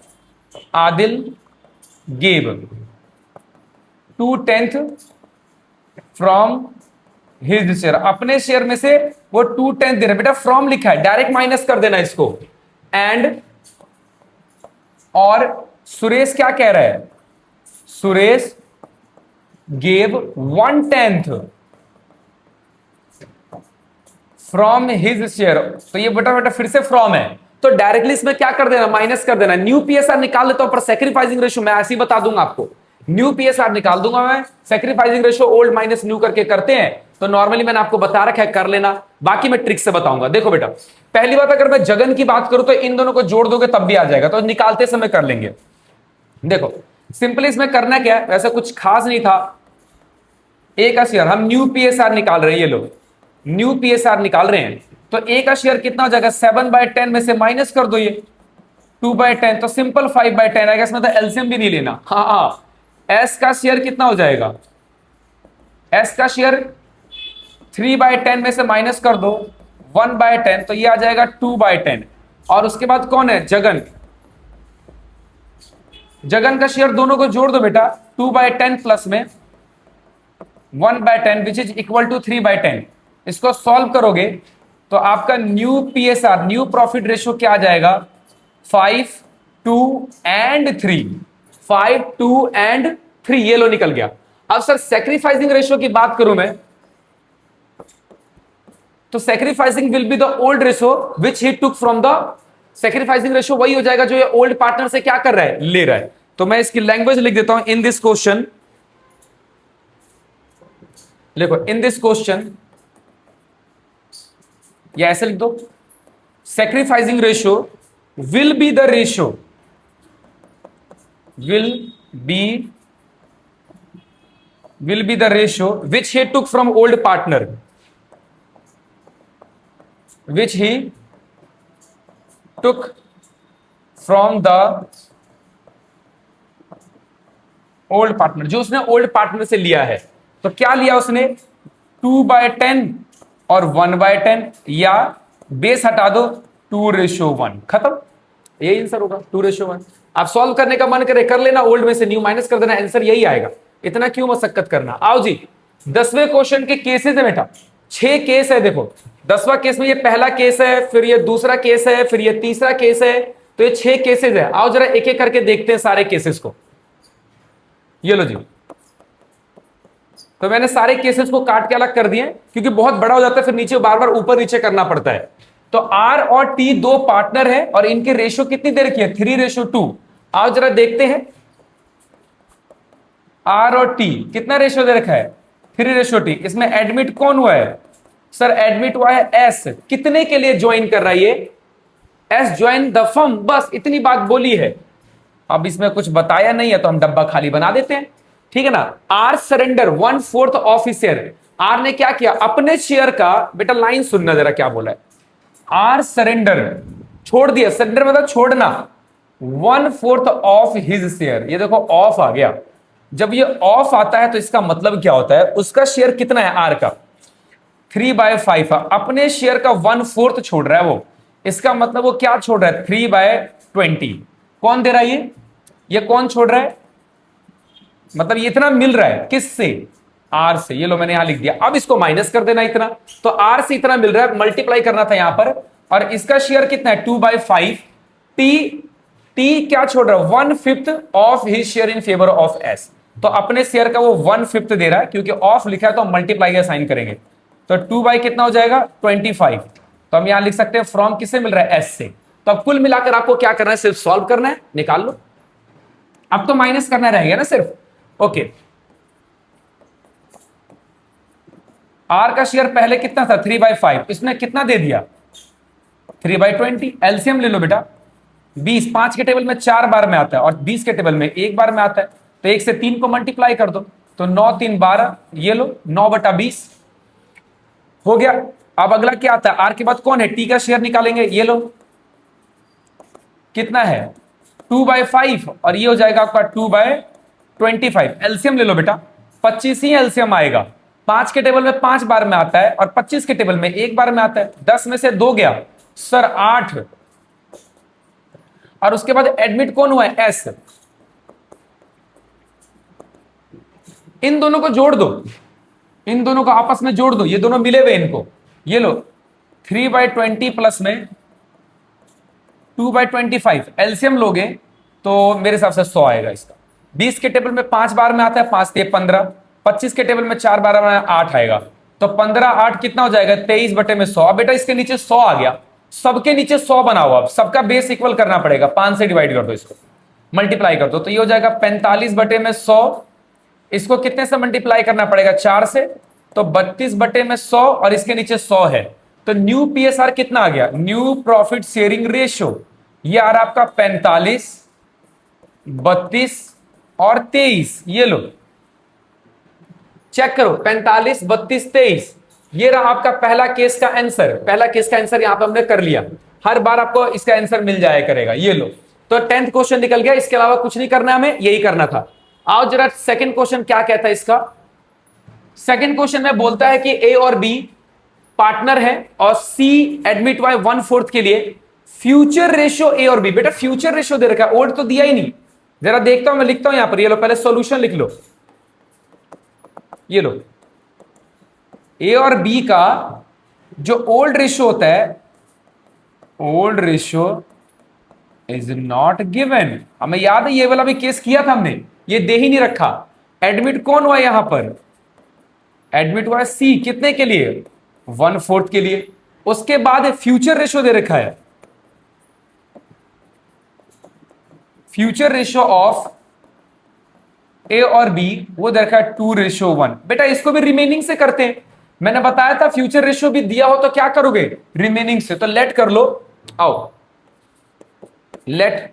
Adil gave 2/10 from his share, अपने शेयर में से वो 2/10 दे रहे। बेटा फ्रॉम लिखा है, डायरेक्ट माइनस कर देना इसको। एंड और सुरेश क्या कह रहा है? Suresh gave 1/10 from his share. तो ये बेटा बेटा फिर से फ्रॉम है, तो डायरेक्टली इसमें क्या कर देना? माइनस कर देना। न्यू पीएसआर निकाल लेता हूं, पर सैक्रिफाइसिंग रेशियो मैं ऐसे ही बता दूंगा आपको। न्यू पीएसआर निकाल दूंगा मैं, sacrificing ratio old minus new करके करते हैं। तो नॉर्मली मैंने आपको बता रखा है, कर लेना। बाकी मैं ट्रिक से बताऊंगा। देखो बेटा, पहली बात, अगर मैं जगन की बात करूं तो इन दोनों को जोड़ दोगे तब भी आ जाएगा, तो निकालते समय कर लेंगे। देखो सिंपली इसमें करना क्या है, वैसे कुछ खास नहीं था। ए का शेयर हम न्यू पीएसआर निकाल रहे हैं, ये लोग न्यू पीएसआर निकाल रहे हैं। तो ए का शेयर कितना हो जाएगा? 7/10 में से माइनस कर दो ये 2/10, तो सिंपल 5/10 आएगा। इसमें तो एलसीएम भी नहीं लेना। हाँ, एस का शेयर कितना हो जाएगा? एस का शेयर 3/10 में से माइनस कर दो 1/10, तो ये आ जाएगा 2/10। और उसके बाद कौन है? जगन। जगन का शेयर दोनों को जोड़ दो बेटा, 2/10 प्लस में 1/10 विच इज इक्वल टू 3/10। इसको सॉल्व करोगे तो आपका new PSR, new profit ratio क्या आ जाएगा? 5, 2 एंड 3। 5, 2 एंड 3, ये लो निकल गया। अब सर सैक्रिफाइसिंग रेशियो की बात करूं मैं, तो sacrificing will be the old ratio which he took from the. Sacrificing ratio वही हो जाएगा जो ये ओल्ड पार्टनर से क्या कर रहा है? ले रहा है। तो मैं इसकी लैंग्वेज लिख देता हूं। इन दिस क्वेश्चन, देखो इन दिस क्वेश्चन, या ऐसे लिख दो, sacrificing ratio will be the ratio, will be the ratio which he took from old partner, which he took from the old partner, जो उसने ओल्ड पार्टनर से लिया है। तो क्या लिया उसने? 2/10 और 1/10, या बेस हटा दो 2:1, खत्म। यही आंसर होगा, 2:1। आप सॉल्व करने का मन करे कर लेना, ओल्ड में से न्यू माइनस कर देना, आंसर यही आएगा। इतना क्यों मशक्कत करना। आओ जी, 10वें क्वेश्चन के केसेस है बेटा, 6 केस है। देखो 10वां केस में ये पहला केस है, फिर ये दूसरा केस है, फिर ये तीसरा केस है। तो ये 6 केसेस है। आओ जरा एक एक करके देखते हैं सारे केसेस को। ये लो जी, तो मैंने सारे केसेस को काट के अलग कर दिए क्योंकि बहुत बड़ा हो जाता है, फिर नीचे बार बार ऊपर नीचे करना पड़ता है। तो आर और टी दो पार्टनर है और इनके रेशियो कितनी दे रखी है? 3:2। आओ जरा देखते हैं, आर और टी कितना रेशियो दे रखा है? 3:T। इसमें एडमिट कौन हुआ है? सर एडमिट हुआ है एस। कितने के लिए ज्वाइन कर रहा है ये? एस ज्वाइन द फर्म, बस इतनी बात बोली है। अब इसमें कुछ बताया नहीं है तो हम डब्बा खाली बना देते हैं, ठीक है ना। R surrender 1/4 of his share. R ने क्या किया? अपने शेयर का, बेटा लाइन सुनना जरा क्या बोला है। आर सरेंडर, छोड़ दिया, सरेंडर मतलब छोड़ना, 1/4 ऑफ हिज शेयर। ये देखो ऑफ आ गया। जब ये ऑफ आता है तो इसका मतलब क्या होता है? उसका शेयर कितना है? आर का 3/5 है। अपने शेयर का 1/4 छोड़ रहा है वो। इसका मतलब वो क्या छोड़ रहा है? 3/20। कौन दे रहा है ये कौन छोड़ रहा है? मतलब ये इतना मिल रहा है किससे? आर से। ये लो मैंने यहां लिख दिया। अब इसको माइनस कर देना इतना, तो आर से इतना मिल रहा है, मल्टीप्लाई करना था यहां पर। और इसका शेयर कितना है? 2/5। टी क्या छोड़ रहा है? 1/5 of his share in favour of S. तो अपने शेयर का वो 1/5 दे रहा है, क्योंकि ऑफ लिखा है तो हम मल्टीप्लाई का साइन करेंगे। तो 2 बाई कितना हो जाएगा? 25। तो हम यहां लिख सकते हैं फ्रॉम किससे मिल रहा है? एस से। तो अब कुल मिलाकर आपको क्या करना है? सिर्फ सॉल्व करना है, निकाल लो। अब तो माइनस करना रहेगा ना सिर्फ। ओके, आर का शेयर पहले कितना था? 3/5। इसने कितना दे दिया? 3/20 एलसीएम ले लो बेटा। 20 5 के टेबल में 4 बार में आता है और 20 के टेबल में 1 बार में आता है, तो 1 से 3 को मल्टीप्लाई कर दो, तो 9 3 12, ये लो 9/20 हो गया। अब अगला क्या आता है, आर के बाद कौन है, टी का शेयर निकालेंगे, ये लो कितना है 2/5 और ये हो जाएगा आपका 2/25। एलसीएम ले लो बेटा, 25 ही एलसीएम आएगा। 5 के टेबल में 5 बार में आता है और 25 के टेबल में 1 बार में आता है, 10 में से 2 गया सर 8, और उसके बाद एडमिट कौन हुआ है, एस। इन दोनों को जोड़ दो, इन दोनों को आपस में जोड़ दो, ये दोनों मिले हुए इनको, ये लो 3/20 प्लस में 2/25 एलसीएम लोगे तो मेरे हिसाब से 100 आएगा इसका। 20 के टेबल में 5 बार में आता है, 5 से 15, 25 के टेबल में 4 बार में 8 आएगा, तो 15 8 कितना हो जाएगा 23/100। बेटा इसके नीचे 100 आ गया, सबके नीचे 100 बनाओ, अब सबका बेस इक्वल करना पड़ेगा, 5 से डिवाइड कर दो, इसको मल्टीप्लाई कर दो, तो ये हो जाएगा 45/100। इसको कितने से मल्टीप्लाई करना पड़ेगा, 4 से, तो 32/100 और इसके नीचे 100 है, तो न्यू पीएसआर कितना आ गया, न्यू प्रॉफिट शेयरिंग रेशियो, ये आ रहा आपका 45, 32 और 23। ये लो चेक करो, 45 32 23, ये रहा आपका पहला केस का आंसर। पहला केस का आंसर यहां पे हमने कर लिया, हर बार आपको इसका आंसर मिल जाया करेगा। ये लो, तो 10th क्वेश्चन निकल गया, इसके अलावा कुछ नहीं करना, हमें यही करना था। आओ जरा सेकंड क्वेश्चन क्या कहता है इसका। सेकंड क्वेश्चन में बोलता है कि ए और बी पार्टनर है और सी एडमिट वाई 1/4 के लिए फ्यूचर रेशियो ए और बी। बेटा फ्यूचर रेशियो दे रखा है, ओल्ड तो दिया ही नहीं। जरा देखता हूं, मैं लिखता हूं यहां पर, ये लो पहले सॉल्यूशन लिख लो, ये लो ए और बी का जो ओल्ड रेशियो होता है, old ratio is not given. हमें याद है ये वाला भी केस किया था हमने, ये दे ही नहीं रखा। एडमिट कौन हुआ यहां पर, एडमिट हुआ सी, कितने के लिए 1/4 के लिए। उसके बाद फ्यूचर रेशियो दे रखा है, फ्यूचर रेशियो ऑफ ए और बी वो दे रखा है 2:1। बेटा इसको भी रिमेनिंग से करते हैं, मैंने बताया था फ्यूचर रेशियो भी दिया हो तो क्या करोगे, रिमेनिंग से, तो लेट कर लो। आओ let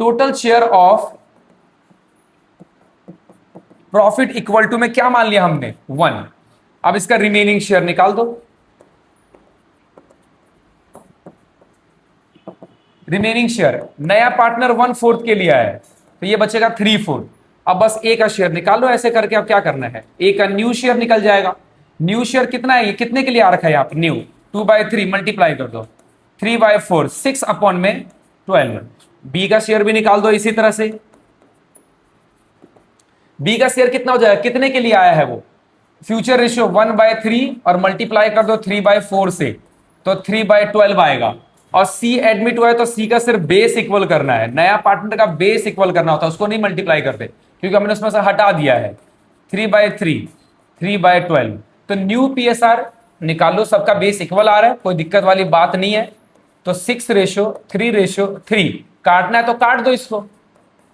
total share of profit equal to में क्या मान लिया हमने 1। अब इसका रिमेनिंग शेयर निकाल दो, रिमेनिंग शेयर, नया पार्टनर 1/4 के लिए है तो ये बचेगा 3/4। अब बस ए का शेयर निकाल लो ऐसे करके। अब क्या करना है, ए का न्यू शेयर निकल जाएगा। न्यू शेयर कितना है, ये कितने के लिए आ रखा है यहाँ पर, न्यू 2/3 मल्टीप्लाई कर दो, 3/4 6/12। बी का शेयर भी निकाल दो इसी तरह से। बी का शेयर कितना हो जाएगा, कितने के लिए आया है वो, फ्यूचर रेशियो 1/3 और मल्टीप्लाई कर दो 3/4 से, तो 3/12 आएगा। और सी एडमिट हुआ है तो सी का सिर्फ बेस इक्वल करना है, नया पार्टनर का बेस इक्वल करना होता है, उसको नहीं मल्टीप्लाई करते क्योंकि हमने उसमें से हटा दिया है। 3/3 3/12, तो न्यू पीएसआर निकालो, सबका बेस इक्वल आ रहा है, कोई दिक्कत वाली बात नहीं है। तो 6:3:3 काटना है तो काट दो इसको,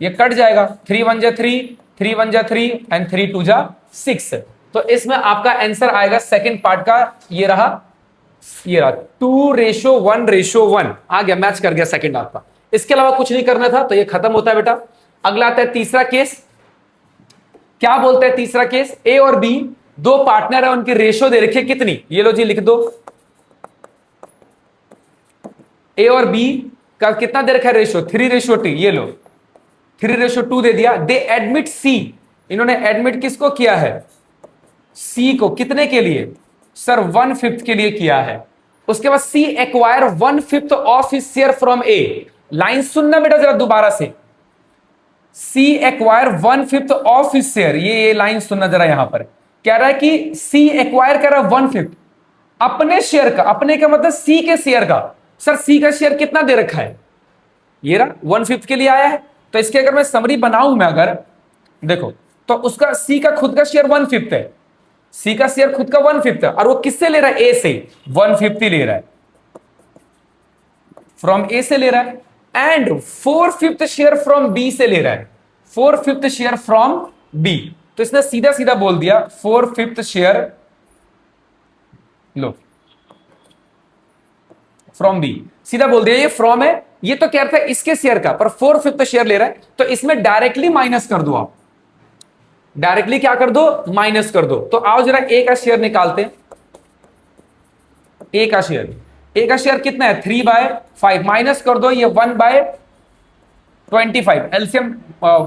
ये कट जाएगा, 3 1 जा 3, 3 1 जा 3 एंड 3 2 जा 6। तो इसमें आपका आंसर आएगा सेकंड पार्ट का, ये रहा 2:1:1 आ गया, मैच कर गया सेकंड आपका। इसके अलावा कुछ नहीं करना था, तो ये खत्म होता है बेटा। अगला आता है तीसरा केस। क्या बोलते हैं तीसरा केस, ए और बी दो पार्टनर है, उनकी रेशियो दे रखी है कितनी, ये लो जी लिख दो। ए और बी का कितना दे रखा है रेशियो, 3:2, ये लो 3:2 दे दिया। दे एडमिट सी, इन्होंने एडमिट किसको किया है, सी को, कितने के लिए सर 1/5 के लिए किया है। उसके बाद C acquire 1/5 of his share from A. Line सुनना बेटा जरा दोबारा से, C acquire 1/5 of his share, ये लाइन सुनना जरा। यहां पर कह रहा है कि सी एक्वायर कर रहा है 1/5 अपने शेयर का, अपने का मतलब सी के शेयर का। सर सी का शेयर कितना दे रखा है, ये रहा 1/5 के लिए आया है। तो इसके अगर मैं समरी बनाऊं, मैं अगर देखो तो उसका सी का खुद का शेयर 1/5 है, सी का शेयर खुद का 1/5 है, और वो किससे ले रहा है, ए से 1/5 ले रहा है, फ्रॉम ए से ले रहा है। एंड 4/5 शेयर फ्रॉम बी से ले रहा है, 4/5 शेयर फ्रॉम बी। तो इसने सीधा सीधा बोल दिया 4/5 शेयर लो फ्रॉम बी, सीधा बोल दिया ये फ्रॉम है, ये तो कह रहा था इसके शेयर का, पर 4/5 शेयर ले रहा है, तो इसमें डायरेक्टली माइनस कर दो आप, डायरेक्टली क्या कर दो, माइनस कर दो। तो आओ जरा ए का शेयर निकालते हैं। ए का शेयर कितना है, 3/5, माइनस कर दो ये 1/25, एलसीएम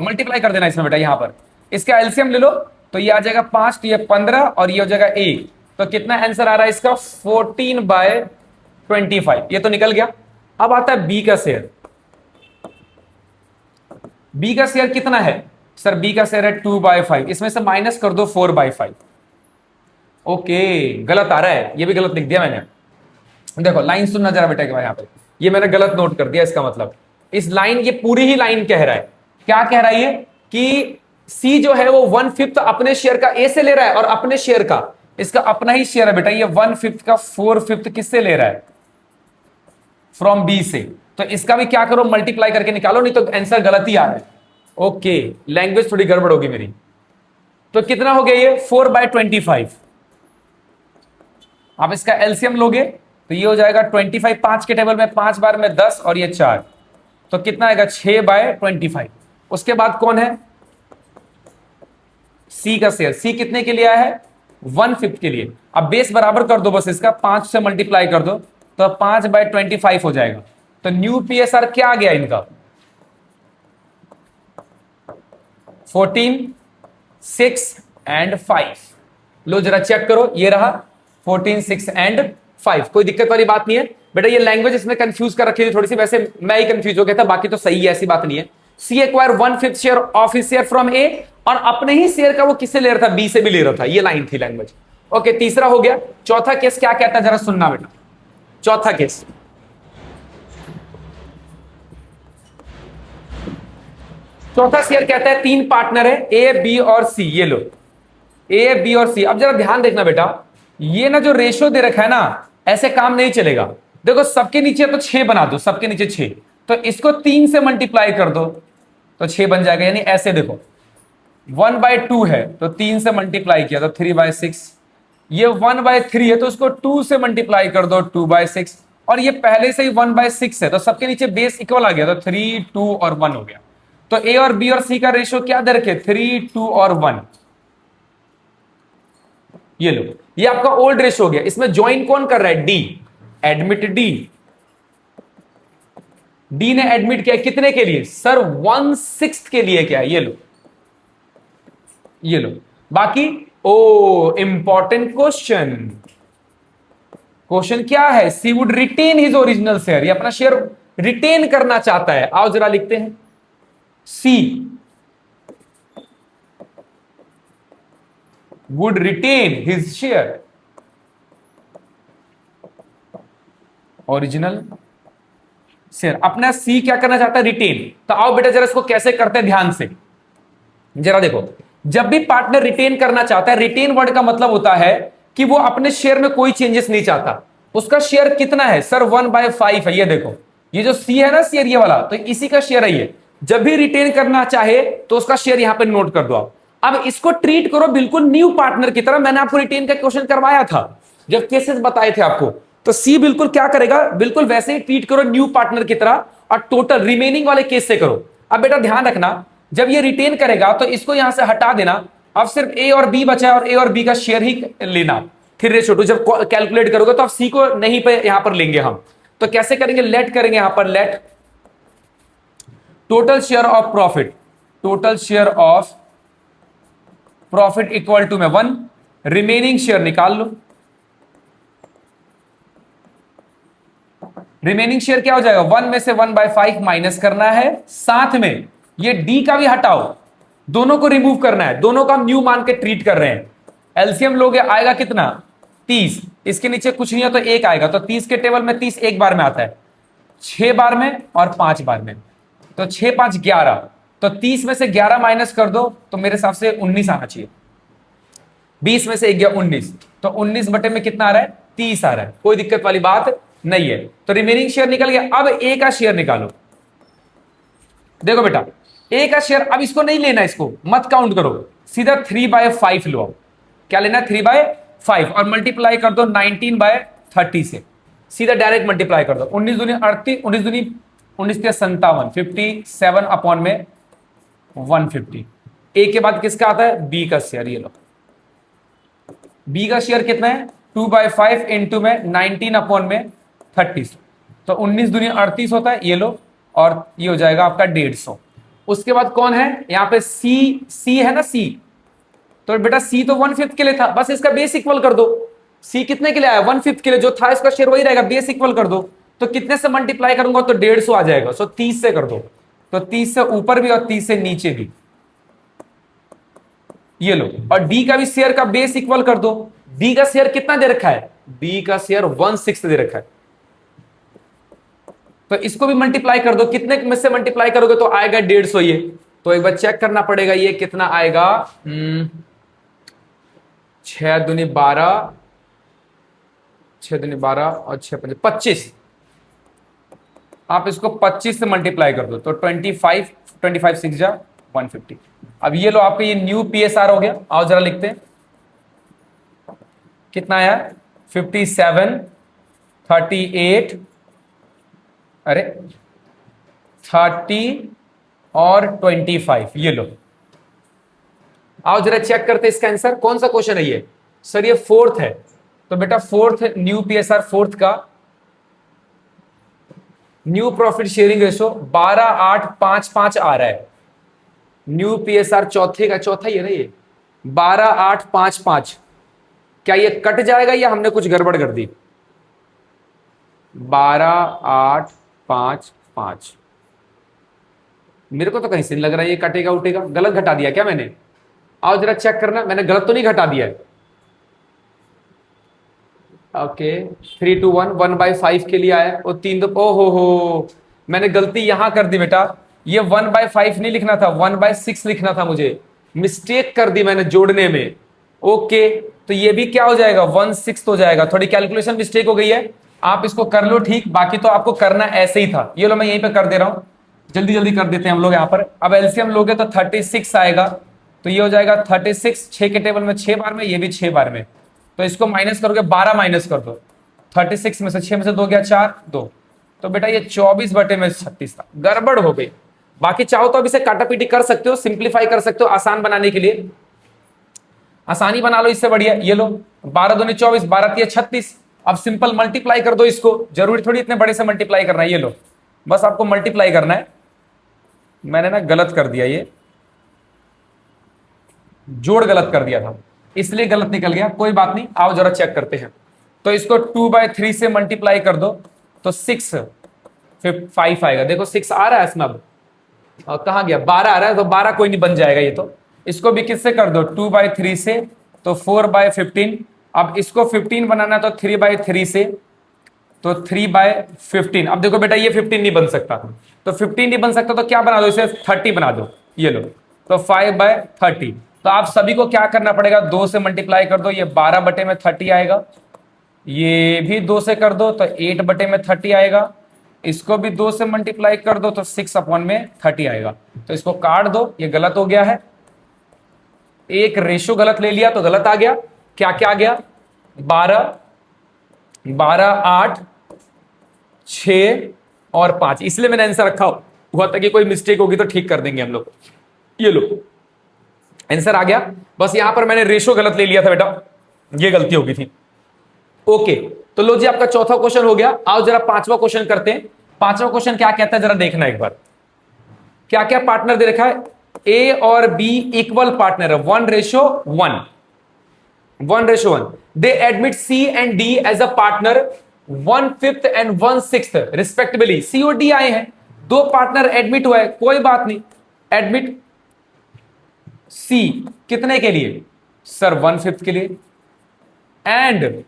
मल्टीप्लाई कर देना इसमें बेटा, यहां पर इसका एलसीएम ले लो, तो ये आ जाएगा 5, तो ये 15 और ये हो जाएगा 1, तो कितना आंसर आ रहा है इसका, 14/25, ये तो निकल गया। अब आता है बी का शेयर। बी का शेयर कितना है सर, बी का शेयर है 2/5, इसमें से माइनस कर दो 4/5। ओके, गलत आ रहा है, ये भी गलत लिख दिया मैंने। देखो लाइन सुनना जरा बेटा के भाई, यहां पे ये मैंने गलत नोट कर दिया, इसका मतलब इस लाइन, ये पूरी ही लाइन कह रहा है, क्या कह रहा है ये, कि सी जो है वो 1/5 अपने शेयर का ए से ले रहा है, और अपने शेयर का, इसका अपना ही शेयर है बेटा, ये 1/5 का 4/5 किससे ले रहा है, फ्रॉम बी से। तो इसका भी क्या करो, मल्टीप्लाई करके निकालो, नहीं तो आंसर गलत ही आ रहा है। ओके, लैंग्वेज थोड़ी गड़बड़ होगी मेरी। तो कितना हो गया ये, 4/25। आप इसका एलसीएम लोगे तो ये हो जाएगा 25, 5 के टेबल में 5 बार में 10 और ये 4, तो कितना आएगा 6/25। उसके बाद कौन है, सी का शेयर। सी कितने के लिए आया है, 1/5 के लिए। अब बेस बराबर कर दो बस, इसका 5 से मल्टीप्लाई कर दो, तो 5/25 हो जाएगा। तो न्यू पीएसआर क्या आ गया इनका, 14, 6 एंड 5। लो जरा चेक करो, ये रहा 14, 6 एंड 5, कोई दिक्कत वाली बात नहीं है बेटा। ये लैंग्वेज इसमें कंफ्यूज कर रखी थी थोड़ी सी, वैसे मैं ही कंफ्यूज हो गया था, बाकी तो सही है, ऐसी बात नहीं है। C acquire 1/5 share of his share from A, और अपने ही शेयर का वो किससे ले रहा था, बी से भी ले रहा था, ये लाइन थी लैंग्वेज। ओके, तीसरा हो गया। चौथा केस क्या कहता है, जरा सुनना बेटा। चौथा केस, चौथा शेयर कहता है 3 पार्टनर है, ए बी और सी। ये लो ए बी और सी। अब जरा ध्यान देखना बेटा, ये ना जो रेशियो दे रखा है ना, ऐसे काम नहीं चलेगा। देखो सबके नीचे तो 6 बना दो, सबके नीचे 6, तो इसको 3 से मल्टीप्लाई कर दो तो 6 बन जाएगा। यानी ऐसे देखो 1/2 है तो 3 से मल्टीप्लाई किया तो 3/6, ये 1/3 है तो उसको 2 से मल्टीप्लाई कर दो 2/6, और ये पहले से ही 1/6 है तो सबके नीचे बेस इक्वल आ गया, तो 3, 2 और 1 हो गया। तो ए और बी और सी का रेशियो क्या दे रखे, 3, 2 और 1। ये लो, ये आपका ओल्ड रेशियो हो गया। इसमें ज्वाइन कौन कर रहा है, डी, एडमिट डी। डी ने एडमिट किया कितने के लिए सर, 1/6 के लिए। क्या ये लो, ये लो। बाकी ओ इंपॉर्टेंट क्वेश्चन, क्वेश्चन क्या है, C would retain his original share, ये अपना शेयर रिटेन करना चाहता है। आओ जरा लिखते हैं, सी would retain his share, original share. अपना सी क्या करना चाहता है, रिटेन। तो आओ बेटा जरा इसको कैसे करते हैं ध्यान से जरा देखो। जब भी पार्टनर रिटेन करना चाहता है, रिटेन वर्ड का मतलब होता है कि वो अपने शेयर में कोई चेंजेस नहीं चाहता। उसका शेयर कितना है सर, 1/5 है। ये देखो, ये जो सी है ना शेयर, ये वाला, तो इसी का शेयर है ये। जब भी रिटेन करना चाहे तो उसका शेयर यहां पे नोट कर दो आप। अब इसको ट्रीट करो बिल्कुल न्यू पार्टनर की तरह। मैंने आपको रिटेन का क्वेश्चन करवाया था जब केसेस बताए थे आपको, तो सी बिल्कुल क्या करेगा, बिल्कुल वैसे ही ट्रीट करो न्यू पार्टनर की तरह, और टोटल रिमेनिंग वाले केस से करो। अब बेटा ध्यान रखना, जब ये रिटेन करेगा तो इसको यहां से हटा देना, अब सिर्फ ए और बी बचा है, और ए और बी का शेयर ही लेना। फिर रेशो टू जब कैलकुलेट करोगे तो आप सी को नहीं पे यहां पर लेंगे हम। तो कैसे करेंगे, लेट करेंगे यहां पर, let total share of profit, total share of profit equal to में 1, रिमेनिंग शेयर निकाल लो। रिमेनिंग शेयर क्या हो जाएगा, 1 में से 1/5 माइनस करना है, साथ में ये डी का भी हटाओ, दोनों को रिमूव करना है, दोनों का हम न्यू मान के ट्रीट कर रहे हैं। एलसीएम लोगे आएगा कितना, 30, इसके नीचे कुछ नहीं है तो 1 आएगा, तो 30 के टेबल में 30 एक बार में आता है, 6 बार में और 5 बार में, तो 6, 5, 11, तो 30 में से 11 माइनस कर दो तो मेरे हिसाब से 19 आना चाहिए। 20 में से 1 गया 19, तो 19 बटे में कितना आ रहा है, 30 आ रहा है। कोई दिक्कत वाली बात नहीं है। तो रिमेनिंग शेयर निकल गया। अब ए का शेयर निकालो। देखो बेटा, ए का शेयर, अब इसको नहीं लेना, इसको मत काउंट करो, सीधा 3/5 लो। क्या लेना, 3/5, और मल्टीप्लाई कर दो 19/30 से। सीधा डायरेक्ट मल्टीप्लाई कर दो। 19 दूनी 38, 19 दूनी 19 के 57, 57 अपॉन में 150। ए के बाद किसका आता है? बी का शेयर। ये लो, बी का शेयर कितना है? 2/5 इंटू में 19 अपॉन में 30, तो 19 दूनी 38 होता है। ये लो, और ये हो जाएगा आपका 150। उसके बाद कौन है यहां पे? सी है ना, सी। तो बेटा सी तो 1/5 के लिए था, बस इसका बेस इक्वल कर दो। सी कितने के लिए आया? 1/5 के लिए। जो था इसका शेयर वही रहेगा, बेस इक्वल कर दो। तो कितने से मल्टीप्लाई करूंगा? तो 150 आ जाएगा। सो 30 से कर दो, तो 30 से ऊपर भी और 30 से नीचे भी। ये लो, और डी का भी शेयर का बेस इक्वल कर दो। डी का शेयर कितना दे रखा है? डी का शेयर 1/6 दे रखा है। तो इसको भी मल्टीप्लाई कर दो। कितने में से मल्टीप्लाई करोगे तो आएगा 150। ये तो एक बार चेक करना पड़ेगा, ये कितना आएगा? 6 दूनी 12, 6 दूनी 12 और 6 पंजे 25। आप इसको 25 से मल्टीप्लाई कर दो तो 25, 25 6 जा 150। अब ये लो, आपका ये न्यू पीएसआर हो गया। आओ जरा लिखते हैं, कितना आया? 57, 38, अरे 30 और 25। ये लो, आओ जरा चेक करते हैं इसका आंसर। कौन सा क्वेश्चन है ये? सर ये फोर्थ है। तो बेटा फोर्थ न्यू पीएसआर, फोर्थ का न्यू प्रॉफिट शेयरिंग रेशो 12,855 आ रहा है। न्यू पीएसआर चौथे का, चौथा ही है ना ये, 12,855। क्या ये कट जाएगा या हमने कुछ गड़बड़ कर दी? 12,855 मेरे को तो कहीं से नहीं लग रहा है ये कटेगा उठेगा। गलत घटा दिया क्या मैंने? आओ जरा चेक करना, मैंने गलत तो नहीं घटा दिया है। ओके, 3 to 1, 1/5 के लिए आया। और 3 दो, ओ हो, मैंने गलती यहां कर दी बेटा। ये 1/5 नहीं लिखना था, 1/6 लिखना था मुझे। मिस्टेक कर दी मैंने जोड़ने में। ओके, तो ये भी क्या हो जाएगा? 1/6 हो जाएगा। थोड़ी कैलकुलेशन मिस्टेक हो गई है, आप इसको कर लो ठीक। बाकी तो आपको करना ऐसे ही था। ये लो, मैं यहीं पे कर दे रहा हूं, जल्दी जल्दी कर देते हैं हम लोग यहाँ पर। अब एलसीएम लोगे तो 36 आएगा। तो ये हो जाएगा 36, 6 के टेबल में 6 बार में, ये भी 6 बार में। तो इसको माइनस करोगे, 12 माइनस कर दो। 36 में से 6 में से 2 गया 4, 2। तो बेटा ये 24/36 था। गड़बड़ हो गई। बाकी चाहो तो अब इसे काटापीटी कर सकते हो, सिंप्लीफाई कर सकते हो आसान बनाने के लिए। आसानी बना लो, इससे बढ़िया। ये लो, 12 दूनी 24, 12 तिया 36। अब सिंपल मल्टीप्लाई कर दो इसको। जरूरी थोड़ी इतने बड़े से मल्टीप्लाई करना है। ये लो, बस आपको मल्टीप्लाई करना है। मैंने ना गलत कर दिया, ये जोड़ गलत कर दिया था, इसलिए गलत निकल गया। कोई बात नहीं, आओ जरा चेक करते हैं। तो इसको 2/3 से मल्टीप्लाई कर दो तो 6, 5 आएगा। देखो 6 आ रहा है इसमें। अब कहां गया? 12 आ रहा है, तो 12 कोई नहीं बन जाएगा ये। तो इसको भी किससे कर दो? 2/3 से, तो 4/15। अब इसको 15 बनाना है तो 3/3 से, तो 3/15। अब देखो बेटा ये 15 नहीं बन सकता, तो 15 नहीं बन सकता तो क्या बना दो? इसे 30 बना दो। ये लो, तो 5/30। तो आप सभी को क्या करना पड़ेगा? 2 से मल्टीप्लाई कर दो, ये 12/30 आएगा। ये भी 2 से कर दो तो 8/30 आएगा। इसको भी 2 से मल्टीप्लाई कर दो तो 6/30 आएगा। तो इसको काट दो, ये गलत हो गया है। एक रेशो गलत ले लिया तो गलत आ गया। क्या क्या आ गया? 12, 12, 8, 6 और 5। इसलिए मैंने आंसर रखा हुआ था कि कोई मिस्टेक होगी तो ठीक कर देंगे हम लोग। ये लो, आंसर आ गया। बस यहां पर मैंने रेशो गलत ले लिया था बेटा, ये गलती हो गई थी। ओके, तो लो जी, आपका चौथा क्वेश्चन हो गया। आओ जरा पांचवा क्वेश्चन करते हैं। पांचवा क्वेश्चन क्या कहता है जरा देखना एक बार। क्या क्या पार्टनर दे रखा है? ए और बी इक्वल पार्टनर है, 1:1, 1:1। They admit C and D as a partner 1/5 and 1/6 respectively. C और डी आए हैं, 2 पार्टनर एडमिट हुआ है, कोई बात नहीं। एडमिट सी कितने के लिए? सर 1/5 के लिए। एंड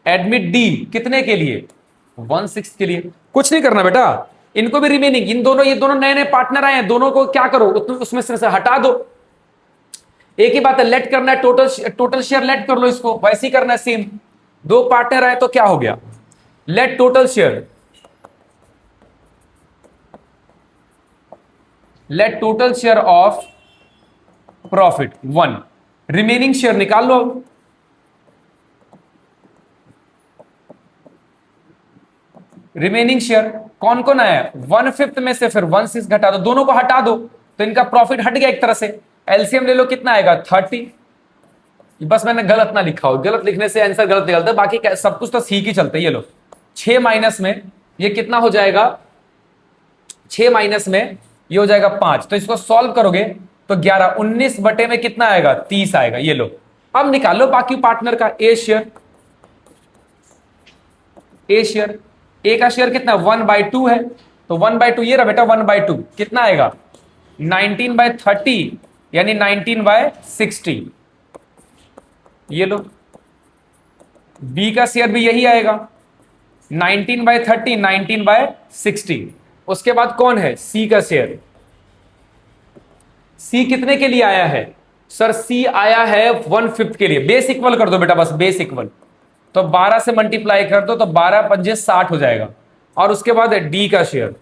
एडमिट डी कितने के लिए? 1/6 के लिए। कुछ नहीं करना बेटा, इनको भी रिमेनिंग, इन दोनों, ये दोनों नए नए पार्टनर आए हैं, दोनों को क्या करो? उसमें से हटा दो। एक ही बात है, लेट करना है, टोटल शेयर लेट कर लो इसको। वैसे ही करना है सेम। 2 पार्टनर आए तो क्या हो गया? Late total share, let total share of profit 1। Remaining share निकाल लो। रिमेनिंग शेयर कौन कौन आया, 1/5 में से फिर 1/6 घटा दो, दोनों को हटा दो तो इनका प्रॉफिट हट गया एक तरह से। एलसीएम ले लो, कितना आएगा 30। बस मैंने गलत ना लिखा हो, गलत लिखने से आंसर गलत निकलता है, बाकी सब कुछ तो ठीक ही चलता है। ये लो 6 माइनस में ये कितना हो जाएगा, 6 माइनस में ये हो जाएगा 5, तो इसको सॉल्व करोगे तो 11, 19 बटे में कितना आएगा 30 आएगा। ये लो अब निकालो बाकी पार्टनर का ए शेयर। ए का शेयर कितना 1/2 है, तो 1/2 ये रहा बेटा 1/2 कितना आएगा 19/30 यानी 19/60। ये लो बी का शेयर भी यही आएगा 19/30 19/60। उसके बाद कौन है सी का शेयर, सी कितने के लिए आया है सर, सी आया है 1/5 के लिए। बेस इक्वल कर दो बेटा, बस बेस इक्वल, तो 12 से मल्टीप्लाई कर दो तो 12 पंजे 60 हो जाएगा। और उसके बाद है डी का शेयर,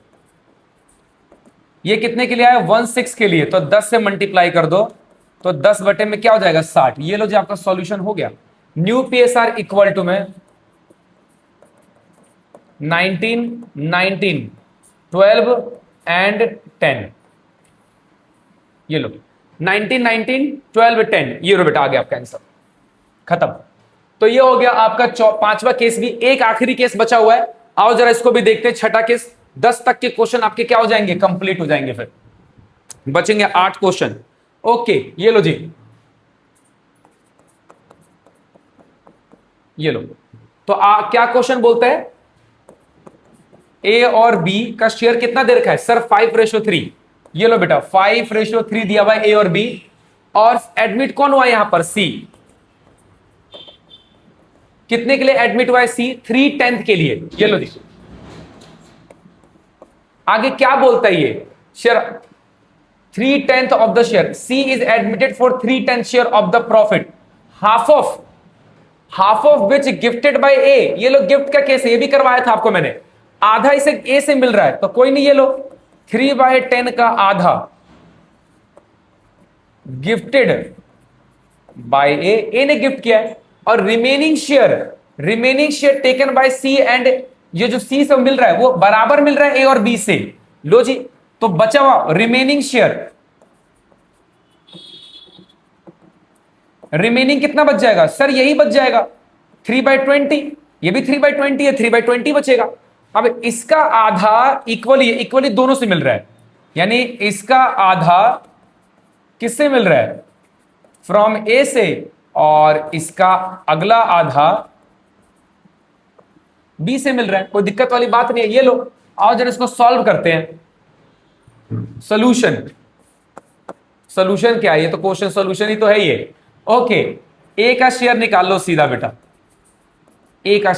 ये कितने के लिए आया 1/6 के लिए, तो 10 से मल्टीप्लाई कर दो तो 10 बटे में क्या हो जाएगा 60। ये लो जी आपका सॉल्यूशन हो गया। न्यू पीएसआर इक्वल टू में 19 19 12 एंड 10। ये लो 19 19 12 10, ये लो बेटा आ गया आपका आंसर, खत्म। तो ये हो गया आपका पांचवा केस भी। एक आखिरी केस बचा हुआ है, आओ जरा इसको भी देखते हैं। छठा केस, 10 तक के क्वेश्चन आपके क्या हो जाएंगे, कंप्लीट हो जाएंगे, फिर बचेंगे 8 क्वेश्चन। ओके ये लो जी, ये लो तो क्या क्वेश्चन बोलता है, ए और बी का शेयर कितना दे रखा है सर 5:3। ये लो बेटा 5:3 दिया हुआ है ए और बी, और एडमिट कौन हुआ यहां पर सी, कितने के लिए एडमिट हुआ है सी 3/10 के लिए। ये लो जी आगे क्या बोलता है ये share, 3/10 of the share, C is admitted for 3/10 share of the profit, half of which gifted by A. ये लो गिफ्ट का केस, ये भी करवाया था आपको मैंने, आधा इसे ए से मिल रहा है तो कोई नहीं, ये लो 3/10 का आधा गिफ्टेड बाय ए ने गिफ्ट किया है, और remaining share taken by C and, ये जो सी से मिल रहा है वो बराबर मिल रहा है ए और बी से। लो जी तो बचा हुआ रिमेनिंग शेयर, रिमेनिंग कितना बच जाएगा सर, यही बच जाएगा 3/20, ये भी 3/20 है, 3/20 बचेगा। अब इसका आधा इक्वली दोनों से मिल रहा है, यानी इसका आधा किससे मिल रहा है फ्रॉम ए से, और इसका अगला आधा बी से मिल रहा है, कोई दिक्कत वाली बात नहीं है। ये लो आओ जरा इसको सॉल्व करते हैं। सॉल्यूशन क्या है, ये तो क्वेश्चन सॉल्यूशन ही तो है ये। ओके ए का शेयर निकाल लो सीधा बेटा, ए का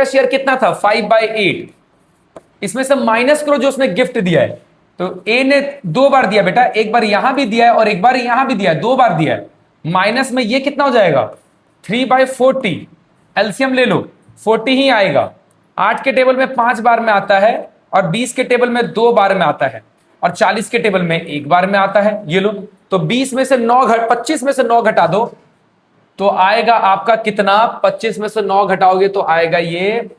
शेयर कितना था 5/8, इसमें से माइनस करो जो उसने गिफ्ट दिया है, तो ए ने 2 बार दिया बेटा, एक बार यहां भी दिया है और एक बार यहां भी दिया है, 2 बार दिया है, माइनस में ये कितना हो जाएगा 3/40, एलसीएम ले लो 40 ही आएगा। 8 के टेबल में 5 बार में आता है, और 20 के टेबल में 2 बार में आता है, और 40 के टेबल में 1 बार में आता है। ये लो तो 25 में से 9 घटा दो तो आएगा आपका कितना, 25 में से 9 घटाओगे तो आएगा ये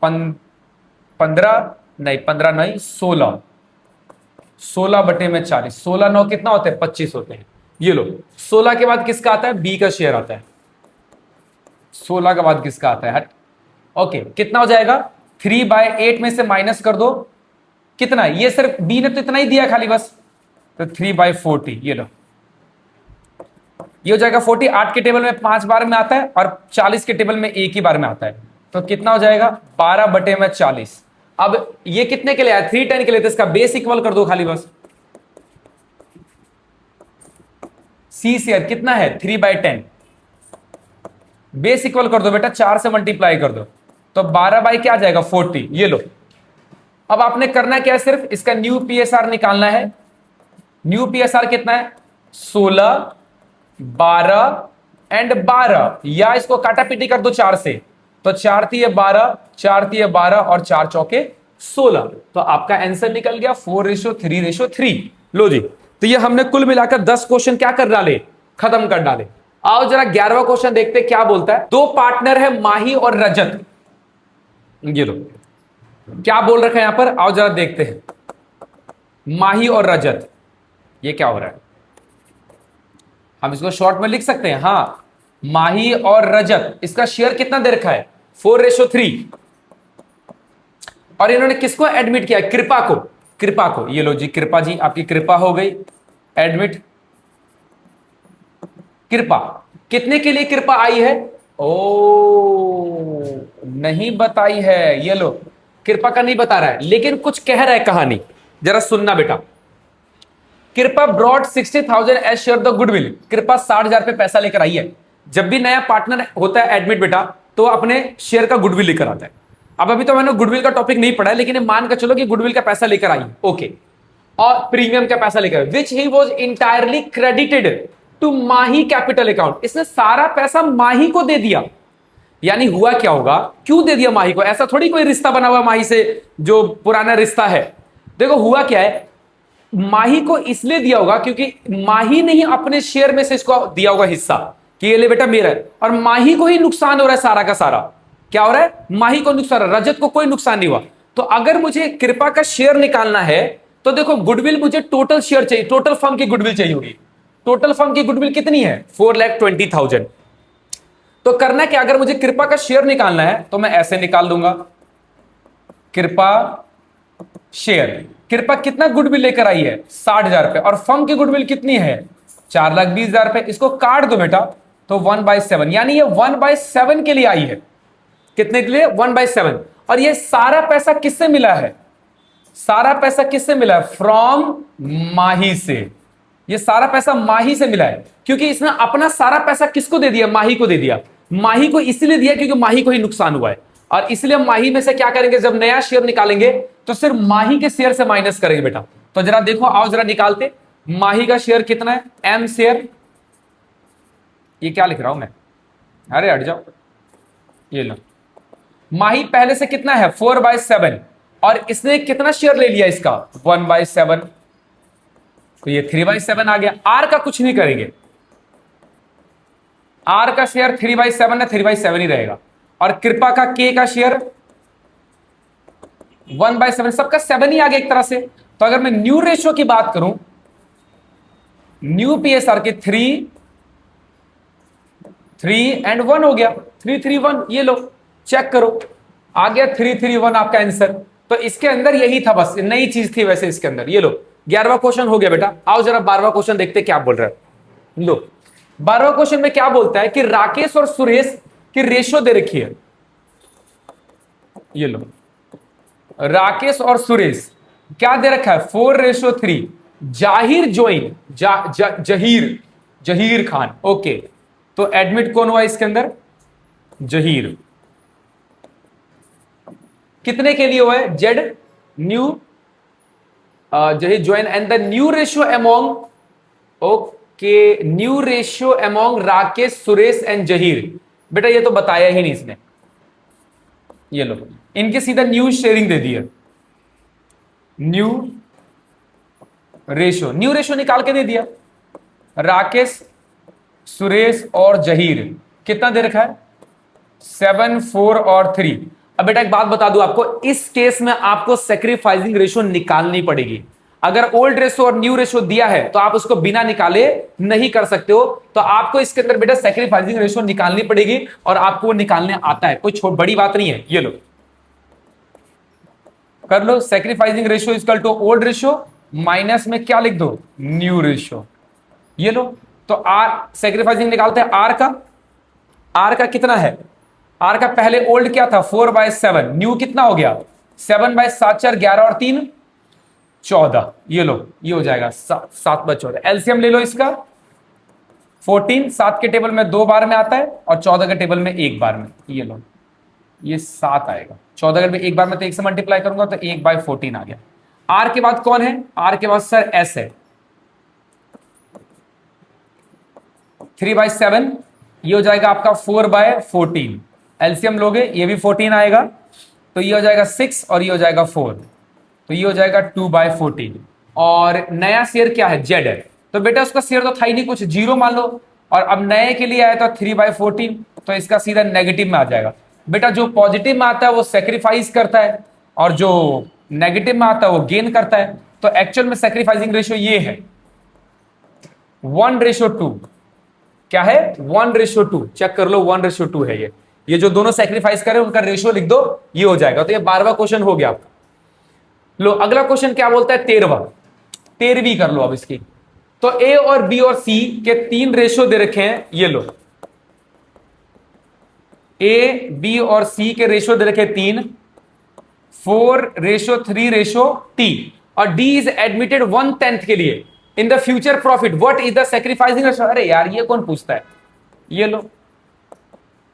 15 नहीं 16 बटे में 40, 16 9 कितना होते हैं 25 होते हैं। ये लो 16 के बाद किसका आता है, बी का शेयर आता है। 16 के बाद किसका आता है, हट ओके कितना हो जाएगा 3/8 में से माइनस कर दो, कितना, ये सिर्फ बी ने तो इतना ही दिया खाली बस, तो 3/40। ये लो ये हो जाएगा 40, 8 के टेबल में 5 बार में आता है और 40 के टेबल में एक ही बार में आता है, तो कितना हो जाएगा 12 बटे में 40। अब ये कितने के लिए आया 3/10 के लिए, तो इसका बेस इक्वल कर दो खाली बस। सी शेयर कितना है 3/10, बेस इक्वल कर दो बेटा, 4 से मल्टीप्लाई कर दो तो 12 बाई क्या आ जाएगा 40। ये लो अब आपने करना क्या है, सिर्फ इसका न्यू पीएसआर निकालना है। न्यू पीएसआर कितना है 16 12 एंड 12, या इसको काटा पीटी कर दो 4 से, तो 4 3 12, 4 3 12 और 4 चौके 16, तो आपका आंसर निकल गया 4:3:3। लो जी तो ये हमने कुल मिलाकर 10 क्वेश्चन क्या कर डाले, खत्म कर डाले। आओ जरा 11वां क्वेश्चन देखते क्या बोलता है। 2 पार्टनर है माही और रजत, ये लो क्या बोल रखा है यहां पर, आओ जरा देखते हैं। माही और रजत, ये क्या हो रहा है, हम इसको शॉर्ट में लिख सकते हैं। हाँ, माही और रजत, इसका शेयर कितना दे रखा है, 4:3। और इन्होंने किसको एडमिट किया, कृपा को। कृपा को, ये लो जी, कृपा जी, आपकी कृपा हो गई एडमिट। कृपा, कितने के लिए कृपा आई है, ओ नहीं बताई है, ये लो, कृपा का नहीं बता रहा है, लेकिन कुछ कह रहा है कहानी, जरा सुनना बेटा। Kripa brought 60,000 as share the goodwill. Kripa 60,000 पे पैसा लेकर आई है। जब भी नया पार्टनर होता है एडमिट बेटा, तो अपने शेयर का गुडविल लेकर आता है। अब अभी तो मैंने गुडविल का टॉपिक नहीं पढ़ा है, लेकिन मान कर चलो कि गुडविल का पैसा लेकर आई, ओके, और प्रीमियम का पैसा लेकर, which he was entirely credited to Mahi capital account. इसने सारा पैसा माही को दे दिया। यानी हुआ क्या होगा, क्यों दे दिया माही को, ऐसा थोड़ी कोई रिश्ता बना हुआ माही से जो पुराना रिश्ता है। देखो हुआ क्या है, माही को इसलिए दिया होगा क्योंकि माही ने ही अपने शेयर में से इसको दिया होगा हिस्सा कि ये ले बेटा मेरा है, और माही को ही नुकसान हो रहा है सारा का सारा। क्या हो रहा है, माही को नुकसान, रजत को कोई नुकसान नहीं हुआ। तो अगर मुझे कृपा का शेयर निकालना है तो देखो गुडविल मुझे टोटल शेयर चाहिए, टोटल फर्म की गुडविल चाहिए होगी। टोटल फर्म की गुडविल कितनी है, 4,20,000। तो करना क्या, अगर मुझे कृपा का शेयर निकालना है तो मैं ऐसे निकाल दूंगा, कृपा शेयर। कृपा कितना गुडविल लेकर आई है, 60,000 पे, और फर्म की गुडविल कितनी है, 4,20,000 पे। इसको काट दो बेटा, तो 1/7, यानी ये 1/7 के लिए आई है। कितने के लिए, 1/7। और ये सारा पैसा किससे मिला है, सारा पैसा किससे मिला है, फ्रॉम माही से। ये सारा पैसा माही से मिला है, क्योंकि इसने अपना सारा पैसा किसको दे दिया, माही को दे दिया। माही को इसलिए दिया क्योंकि माही को ही नुकसान हुआ है, और इसलिए माही में से क्या करेंगे, जब नया शेयर निकालेंगे तो सिर्फ माही के शेयर से माइनस करेंगे बेटा। तो जरा देखो, आओ जरा निकालते। माही का शेयर कितना है, एम शेयर, ये क्या लिख रहा हूं मैं, अरे हट जाओ, ये लो। माही पहले से कितना है, 4/7, और इसने कितना शेयर ले लिया इसका, 1/7, तो ये 3/7 आ गया। आर का कुछ नहीं करेंगे, आर का शेयर 3/7 है, 3/7 ही रहेगा। और कृपा का के का शेयर 1/7, सबका 7 ही आ गया एक तरह से। तो अगर मैं न्यू रेशियो की बात करूं, न्यू पीएसआर के 3 एंड 1 हो गया, 331, ये लो चेक करो, आ गया 331 आपका आंसर। तो इसके अंदर यही था, बस नई चीज थी वैसे इसके अंदर। ये लो 11वां क्वेश्चन हो गया बेटा। आओ जरा 12वां क्वेश्चन देखते क्या बोल रहा है। लो 12वां क्वेश्चन में क्या बोलता है कि राकेश और सुरेश की रेशियो दे रखी है। ये लो, राकेश और सुरेश क्या दे रखा है, 4:3। जाहिर ज्वाइन, जहीर खान, ओके। तो एडमिट कौन हुआ इसके अंदर, जहीर। कितने के लिए हुआ है, Z new, Zaheer join, and the new ratio among, okay, new ratio among Rakesh, Suresh and Zaheer. बेटा ये तो बताया ही नहीं इसने, ये लो, इनके सीधा न्यू शेयरिंग दे दी है। न्यू रेशियो निकाल के दे दिया, राकेश, सुरेश और जहीर कितना दे रखा है, 7, 4 और 3। अब बेटा एक बात बता दूं आपको, इस केस में आपको सैक्रिफाइसिंग रेशियो निकालनी पड़ेगी। अगर ओल्ड रेशियो और न्यू रेशियो दिया है तो आप उसको बिना निकाले नहीं कर सकते हो। तो आपको इसके अंदर बेटा सैक्रिफाइसिंग रेशियो निकालनी पड़ेगी, और आपको वो निकालने आता है, कोई बड़ी बात नहीं है। ये लो कर लो, sacrificing ratio equal to old ratio minus में क्या लिख दो, न्यू रेशियो। ये लो, तो आर सैक्रिफाइसिंग निकालते हैं, आर का कितना है, आर का पहले ओल्ड क्या था, 4/7, न्यू कितना हो गया, 7/7, 4, 11 और 3 14। ये लो, ये हो जाएगा 7/14। एलसीएम ले लो इसका, 14 7 के टेबल में 2 बार में आता है, और 14 के टेबल में 1 बार में। ये लो, ये 7 आएगा, 14 अगर मैं 1 बार में तो 1 से मल्टीप्लाई करूंगा तो 1/14 आ गया। आर के बाद कौन है, आर के बाद सर एस है, 3/7, ये हो जाएगा आपका 4/14। एलसीएम लोगे, ये भी 14 आएगा, तो ये हो जाएगा 6 और ये हो जाएगा 4, तो ये हो जाएगा 2/14। और नया शेयर क्या है, जेड है, तो बेटा उसका शेयर तो था ही नहीं कुछ, 0 मान लो। और अब नए के लिए आया तो 3/14, तो इसका सीधा नेगेटिव में आ जाएगा। बेटा जो पॉजिटिव में आता है वो सेक्रीफाइस करता है, और जो नेगेटिव में आता है वो गेन करता है। तो एक्चुअल में सैक्रिफाइसिंग रेशियो ये है 1:2। क्या है? 1:2। चेक कर लो, 1:2 है ये जो दोनों सैक्रिफाइस करे उनका रेशियो लिख दो, ये हो जाएगा। तो ये 12वां क्वेश्चन हो गया आपका। लो अगला क्वेश्चन क्या बोलता है? 13वीं कर लो अब इसकी। तो ए और बी और सी के 3 रेशियो दे रखे हैं, ये लो। ए बी और सी के रेशियो दे रखे 3, 4:3:T। और डी इज एडमिटेड 1/10 के लिए in the future profit, what is the sacrificing ratio? अरे यार ये कौन पूछता है? ये लो,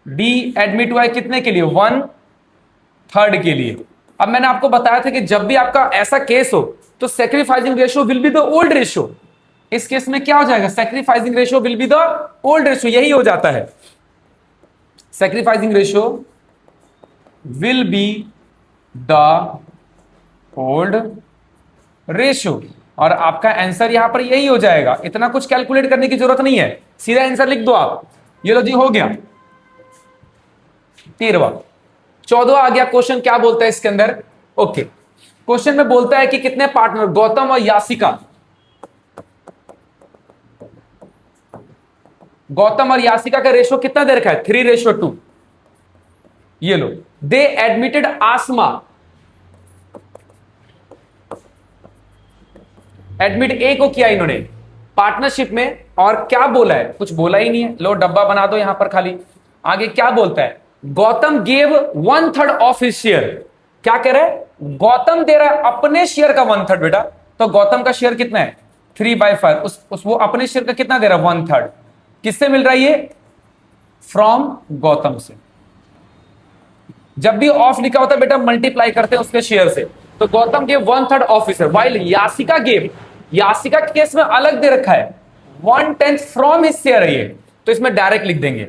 डी एडमिट हुआ है कितने के लिए? 1/3 के लिए। अब मैंने आपको बताया था कि जब भी आपका ऐसा केस हो तो sacrificing ratio will be the old ratio. इस केस में क्या हो जाएगा? Sacrificing ratio will be the old ratio, यही हो जाता है। Sacrificing ratio will be the old ratio, और आपका आंसर यहां पर यही हो जाएगा। इतना कुछ कैलकुलेट करने की जरूरत नहीं है, सीधा आंसर लिख दो आप। ये लो जी, हो गया 13वां। 14वां आ गया क्वेश्चन। क्या बोलता है इसके अंदर? ओके, क्वेश्चन में बोलता है कि कितने पार्टनर, गौतम और यासिका, गौतम और यासिका का रेशियो कितना दे रखा है? 3:2। ये लो, दे एडमिटेड आसमा, एडमिट ए को किया इन्होंने पार्टनरशिप में, और क्या बोला है? कुछ बोला ही नहीं है। लो डब्बा बना दो यहां पर खाली। आगे क्या बोलता है? Gautam gave 1/3 of his share. क्या कह रहा है? गौतम दे रहा है अपने शेयर का 1/3 बेटा। तो गौतम का शेयर कितना है? 3/5। वो अपने शेयर का कितना दे रहा है? 1/3। किससे मिल रहा है ये? फ्रॉम गौतम से। जब भी ऑफ लिखा होता है बेटा मल्टीप्लाई करते हैं उसके शेयर से। तो Gautam gave 1/3 of his share, while Yasika gave, Yasika के केस में अलग दे रखा है 1/10 फ्रॉम हिज शेयर है ये। तो इसमें डायरेक्ट लिख देंगे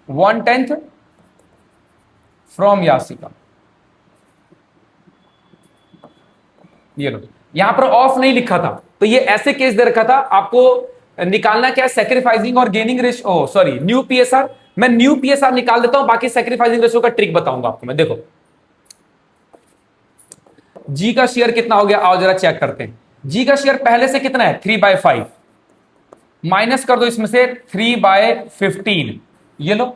1/10 फ्रॉम यासिका। ये लो, यहां पर ऑफ नहीं लिखा था तो ये ऐसे केस दे रखा था। आपको निकालना क्या है? सैक्रिफाइसिंग और gaining ratio, sorry new PSR. मैं न्यू पीएसआर निकाल देता हूं, बाकी सैक्रिफाइसिंग रेशियो का ट्रिक बताऊंगा आपको मैं। देखो जी का शेयर कितना हो गया, आओ जरा चेक करते हैं। जी का शेयर पहले से कितना है? 3/5। माइनस कर दो इसमें से 3/15। ये लो,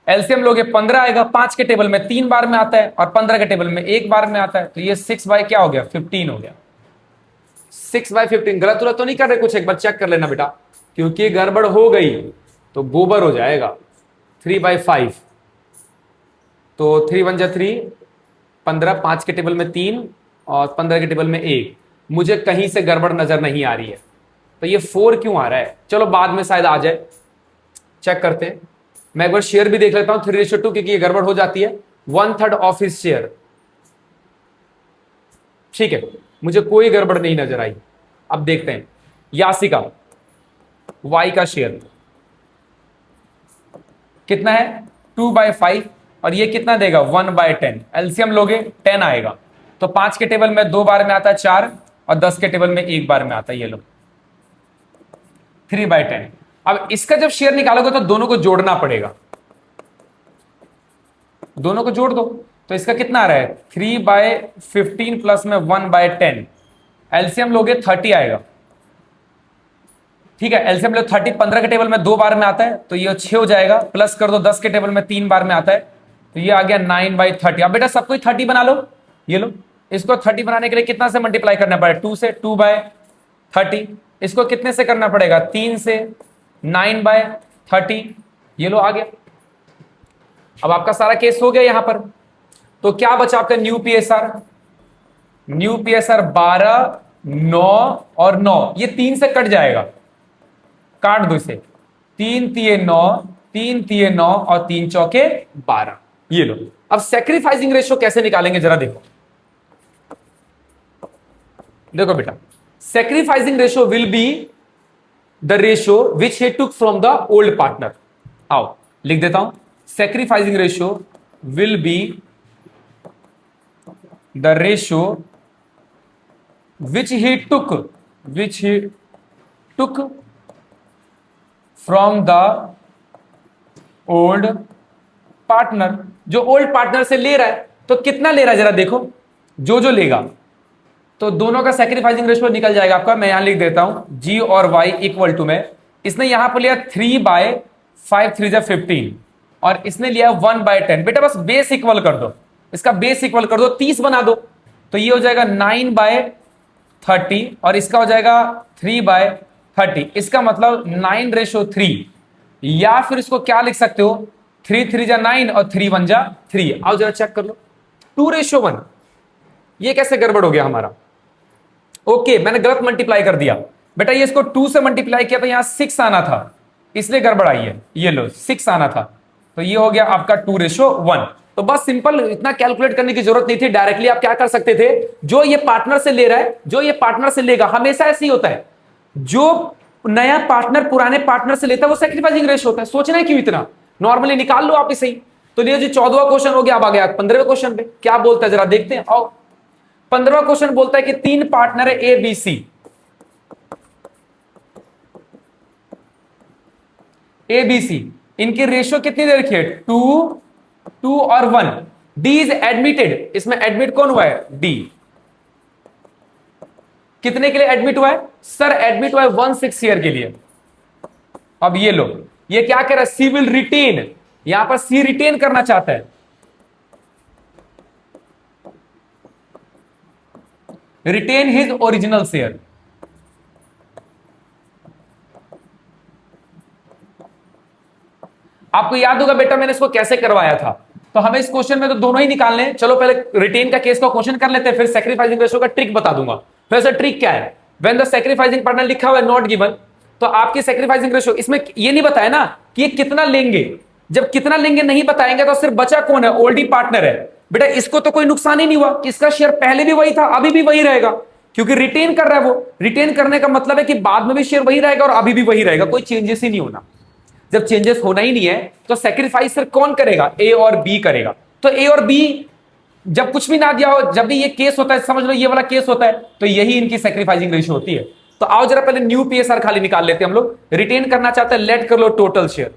एलसीएम लोगे 15 आएगा। 5 के टेबल में 3 बार में आता है और 15 के टेबल में 1 बार में आता है। तो ये 6 क्या हो गया? 15 हो गया। 6/15। गलत उलत तो नहीं कर रहे कुछ? एक बार चेक कर लेना बेटा, क्योंकि गड़बड़ हो गई तो गोबर हो जाएगा। 3/5 तो 3 1 3, 15, 5 के टेबल में 3 और 15 के टेबल में 1। मुझे कहीं से गड़बड़ नजर नहीं आ रही है, तो ये 4 क्यों आ रहा है? चलो बाद में शायद आ जाए, चेक करते हैं। मैं एक बार शेयर भी देख लेता हूं 3:2, क्योंकि ये गड़बड़ हो जाती है। 1/3 ऑफ हिज शेयर, ठीक है, मुझे कोई गड़बड़ नहीं नजर आई। अब देखते हैं यासिका, वाई का शेयर कितना है? 2/5, और ये कितना देगा? 1/10। एलसीएम लोगे 10 आएगा। तो 5 के टेबल में 2 बार में आता है 4, और 10 के टेबल में 1 बार में आता है। ये लो 3/10। अब इसका जब शेयर निकालोगे तो दोनों को जोड़ना पड़ेगा, दोनों को जोड़ दो। तो इसका कितना आ रहा है? 3/15 प्लस में 1/10। एलसीएम लोगे 30 आएगा, ठीक है। एलसीएम लो 30, 15 के टेबल में 2 बार में आता है तो ये 6 हो जाएगा। प्लस कर दो 10 के टेबल में 3 बार में आता है तो ये आ गया 9/30। अब बेटा सबको 30 बना लो। ये लो, इसको 30 बनाने के लिए कितना से मल्टीप्लाई करना पड़ेगा? 2 से। 2/30। इसको कितने से करना पड़ेगा? 3 से। 9/30। ये लो आ गया। अब आपका सारा केस हो गया यहां पर। तो क्या बचा आपका न्यू पीएसआर? न्यू पीएसआर 12, 9 और 9, ये 3 से कट जाएगा, काट दो इसे। 3 तिये 9, 3 तिये 9 और 3 चौके 12। ये लो, अब सैक्रिफाइसिंग रेशियो कैसे निकालेंगे जरा देखो। देखो बेटा, sacrificing ratio will be the ratio which he took from the old partner. आओ लिख देता हूं, sacrificing ratio will be the ratio which he took from the old partner. जो ओल्ड पार्टनर से ले रहा है तो कितना ले रहा है जरा देखो, जो लेगा, तो दोनों का सैक्रिफाइसिंग रेशियो निकल जाएगा आपका। मैं यहां लिख देता हूं जी और वाई इक्वल टू में, इसने यहां पर लिया 3/5 3 15 और इसने लिया 1/10। बेटा बस बेस इक्वल कर दो, इसका बेस इक्वल कर दो, 30 बना दो, तो ये हो जाएगा 9/30 और इसका हो जाएगा 3/30। इसका मतलब 9:3, या फिर इसको क्या लिख सकते हो, 3 3 जा 9 और 3 1 जा 3। आओ जरा चेक कर लो, 2:1। ये कैसे गड़बड़ हो गया हमारा? ओके, मैंने गलत मल्टीप्लाई कर दिया बेटा, ये इसको 2 से मल्टीप्लाई किया तो यहां 6 आना था, इसलिए गड़बड़ आई है। ये लो 6 आना था, तो ये हो गया आपका 2:1। तो बस सिंपल, इतना कैलकुलेट करने की जरूरत नहीं थी, डायरेक्टली आप क्या कर सकते थे, जो ये पार्टनर से ले रहा है, जो ये पार्टनर से लेगा, हमेशा ऐसे ही होता है, जो नया पार्टनर पुराने पार्टनर से लेता है वो सैक्रिफाइसिंग रेशियो होता है। सोचना है क्यों इतना, नॉर्मली निकाल लो आप इसे ही। तो लिए जी 14वां क्वेश्चन हो गया, अब आ गया 15वें क्वेश्चन पे, क्या बोलता है जरा देखते हैं। आओ 15वां क्वेश्चन बोलता है कि 3 पार्टनर है A B C, A B C, इनकी रेशियो कितनी दे रखी है, 2 2 और 1। डी इज एडमिटेड, इसमें एडमिट कौन हुआ है, डी। कितने के लिए एडमिट हुआ है सर, एडमिट हुआ है 1/6 ईयर के लिए। अब ये लो, ये क्या कह रहा है, सी विल रिटेन, यहां पर सी रिटेन करना चाहता है, रिटेन हिज ओरिजिनल शेयर। आपको याद होगा बेटा मैंने इसको कैसे करवाया था, तो हमें इस क्वेश्चन में तो दोनों ही निकालने हैं। चलो पहले रिटेन का केस का क्वेश्चन कर लेते हैं, फिर सैक्रिफाइसिंग रेशियो का ट्रिक बता दूंगा। वैसे ट्रिक क्या है, व्हेन द सैक्रिफाइसिंग पार्टनर लिखा हुआ है नॉट गिवन, तो आपकी सैक्रिफाइसिंग रेशियो, इसमें ये नहीं बताया ना कि ये कितना लेंगे, जब कितना लेंगे नहीं बताएंगे तो सिर्फ बचा कौन है, ओल्डी पार्टनर है। बेटा इसको तो कोई नुकसान ही नहीं हुआ, इसका शेयर पहले भी वही था अभी भी वही रहेगा, क्योंकि रिटेन कर रहा है वो। रिटेन करने का मतलब है कि बाद में भी शेयर वही रहेगा और अभी भी वही रहेगा, कोई चेंजेस ही नहीं होना। जब चेंजेस होना ही नहीं है तो सैक्रिफाइस सिर्फ कौन करेगा, ए और बी करेगा। तो ए और बी जब कुछ भी ना दिया हो, जब भी ये केस होता है, समझ लो ये वाला केस होता है, तो यही इनकी सैक्रिफाइसिंग रेशियो होती है। तो आओ जरा पहले न्यू पीएसआर खाली निकाल लेते हैं हम लोग। रिटेन करना चाहते हैं, लेट कर लो total share,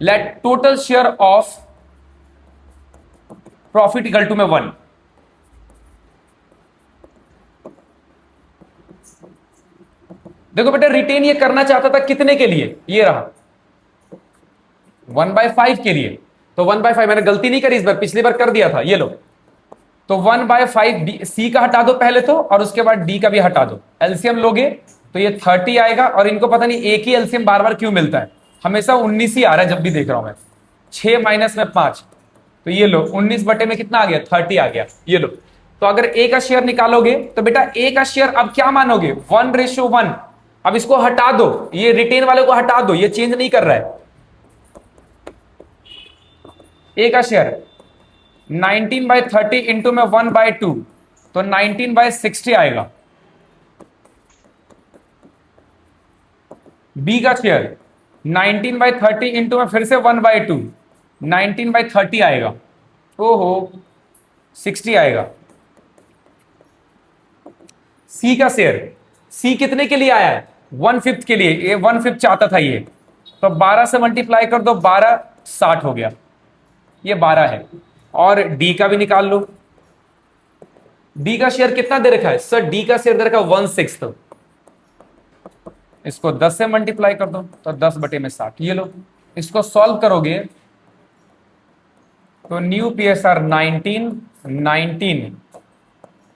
let total share of profit equal to में 1। देखो बेटा रिटेन ये करना चाहता था कितने के लिए, ये रहा 1/5 के लिए। तो 1/5 मैंने गलती नहीं करी इस बार, पिछली बार कर दिया था, ये लो। तो 1/5 सी का हटा दो पहले तो, और उसके बाद डी का भी हटा दो। एलसीएम लोगे तो ये 30 आएगा, और इनको पता नहीं एक ही एलसीएम बार बार क्यों मिलता है, हमेशा 19 ही आ रहा है जब भी देख रहा हूं मैं। 6 माइनस में 5, तो ये लो 19 बटे में कितना आ गया, 30 आ गया। ये लो, तो अगर ए का शेयर निकालोगे तो बेटा ए का शेयर अब क्या मानोगे, 1:1। अब इसको हटा दो, ये रिटेन वाले को हटा दो, ये चेंज नहीं कर रहा है। ए का शेयर 19/30 इंटू में 1/2, तो 19/60 आएगा। बी का शेयर 19/30 इंटू में फिर से 1/2, 19/30 आएगा। ओहो 60 आएगा। सी का शेयर, सी कितने के लिए आया है, 1/5 के लिए, ये 1/5 चाहता था ये, तो 12 से मल्टीप्लाई कर दो, 12 60 हो गया, ये 12 है। और डी का भी निकाल लो, डी का शेयर कितना दे रखा है सर, डी का शेयर दे रखा है 1/6, इसको 10 से मल्टीप्लाई कर दो तो 10 बटे में 60। ये लो, इसको सॉल्व करोगे तो न्यू पीएसआर 19 19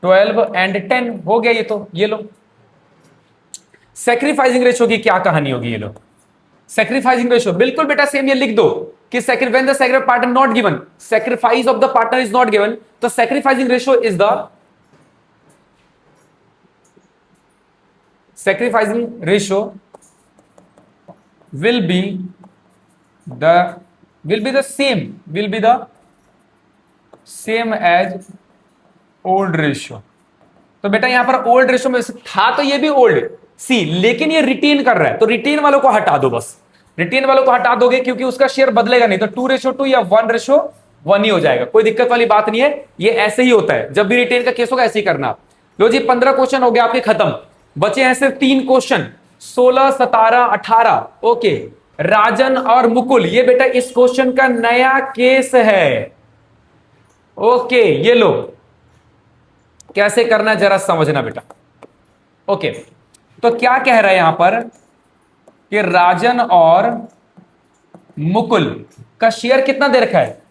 12 एंड 10 हो गया ये। तो ये लो सैक्रिफाइसिंग रेशियो की क्या कहानी होगी, ये लो सैक्रिफाइसिंग रेशियो बिल्कुल बेटा सेम, ये लिख दो कि when the sacrifice partner not given, sacrifice of the partner is not given, तो sacrificing ratio is the sacrificing ratio will be the same as old ratio। तो बेटा यहां पर ओल्ड रेशियो में था तो ये भी ओल्ड सी, लेकिन ये रिटेन कर रहा है, तो रिटेन वालों को हटा दो, बस रिटेन वालों को हटा दोगे क्योंकि उसका शेयर बदलेगा नहीं, तो 2:2 या 1:1 ही हो जाएगा, कोई दिक्कत वाली बात नहीं है। ये ऐसे ही होता है, जब भी रिटेन का केस होगा ऐसे ही करना आप। लो जी 15 क्वेश्चन हो गया आपके खत्म, बचे हैं सिर्फ 3 क्वेश्चन, 16 17 18। ओके राजन और मुकुल, ये बेटा इस क्वेश्चन का नया केस है। ओके, ये लो, कैसे करना है जरा समझना बेटा। ओके, तो क्या कह रहा है यहां पर कि राजन और मुकुल का शेयर कितना दे रखा है,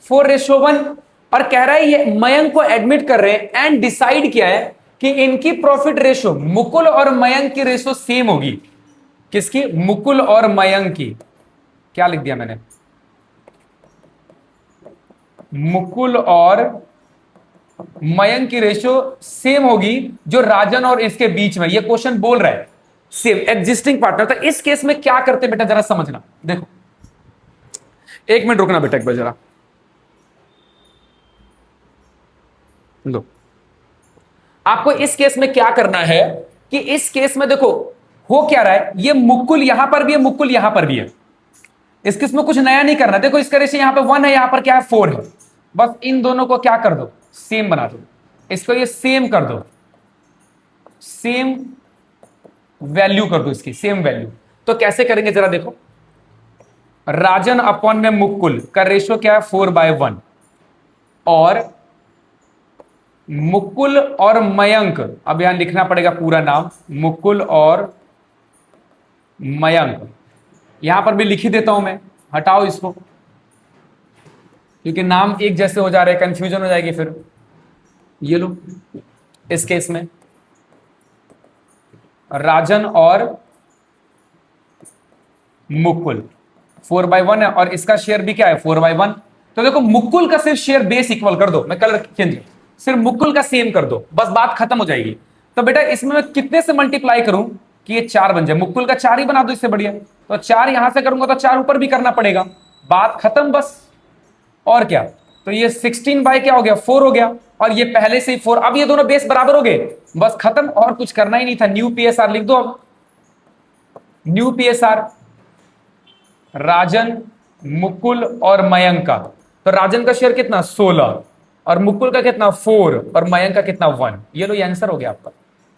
4:1, और कह रहा है ये मयंक को एडमिट कर रहे हैं एंड डिसाइड किया है कि इनकी प्रॉफिट रेशो, मुकुल और मयंक की रेशो सेम होगी। किसकी? मुकुल और मयंक की। क्या लिख दिया मैंने? मुकुल और मयंक की रेशो सेम होगी जो राजन और इसके बीच में, ये क्वेश्चन बोल रहा है सेम एग्जिस्टिंग पार्टनर। तो इस केस में क्या करते बेटा जरा समझना। देखो, एक मिनट रुकना बेटा, एक बार जरा लो। आपको इस केस में क्या करना है कि इस केस में देखो हो क्या रहा है, ये मुकुल यहां पर भी है, मुकुल यहां पर भी है। इस केस में कुछ नया नहीं करना। देखो इसका रेशो यहां पे 1 है, यहां पर क्या है, 4 है। बस इन दोनों को क्या कर दो, सेम बना दो। इसको ये सेम कर दो, सेम वैल्यू कर दो, इसकी सेम वैल्यू। तो कैसे करेंगे जरा देखो। राजन अपॉन में मुकुल का रेशो क्या है, 4/1, और मुकुल और मयंक, अब यहां लिखना पड़ेगा पूरा नाम, मुकुल और मयंक। यहां पर भी लिख ही देता हूं मैं, हटाओ इसको, क्योंकि नाम एक जैसे हो जा रहे हैं, कंफ्यूजन हो जाएगी फिर। ये लो, इस केस में राजन और मुकुल 4/1 है, और इसका शेयर भी क्या है, 4/1। तो देखो मुकुल का सिर्फ शेयर बेस इक्वल कर दो, मैं कलर चेंज, सिर्फ मुकुल का सेम कर दो, बस बात खत्म हो जाएगी। तो बेटा इसमें मैं कितने से मल्टीप्लाई करूं कि ये 4 बन जाए, मुकुल का 4 ही बना दो, इससे बढ़िया। तो 4 यहां से करूंगा तो 4 ऊपर भी करना पड़ेगा, बात खत्म बस। और क्या, तो ये 16 बाय क्या हो गया, 4 हो गया, और ये पहले से ही 4। अब ये दोनों बेस बराबर हो गए, बस खत्म, और कुछ करना ही नहीं था। न्यू पीएसआर लिख दो। अब न्यू पीएसआर राजन, मुकुल और मयंक का। तो राजन का शेयर कितना, 16, और मुकुल का कितना, 4, और मयंक का कितना, 1। ये लो, ये आंसर हो गया आपका,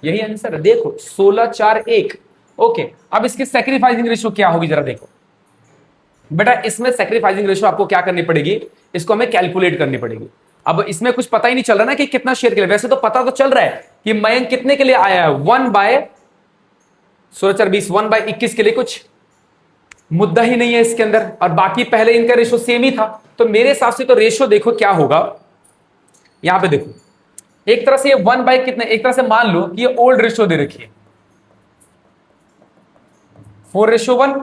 यही आंसर है। देखो 16, 4, 1। ओके, अब इसकी सैक्रिफाइसिंग रेशियो क्या होगी जरा देखो बेटा। इसमें सैक्रिफाइसिंग रेशियो आपको क्या करनी पड़ेगी, इसको हमें कैलकुलेट करनी पड़ेगी। अब इसमें कुछ पता ही नहीं चल रहा ना कि कितना शेयर के लिए, वैसे तो पता तो चल रहा है कि मयंक कितने के लिए आया है, 1/16, 1/21 के लिए, कुछ मुद्दा ही नहीं है इसके अंदर, और बाकी पहले इनका रेशो सेम ही था। तो मेरे हिसाब से तो रेशो देखो क्या होगा, यहां पे देखो, एक तरह से ये 1 बाय कितने, एक तरह से मान लो कि ये ओल्ड रेशो दे रखी है 4:1,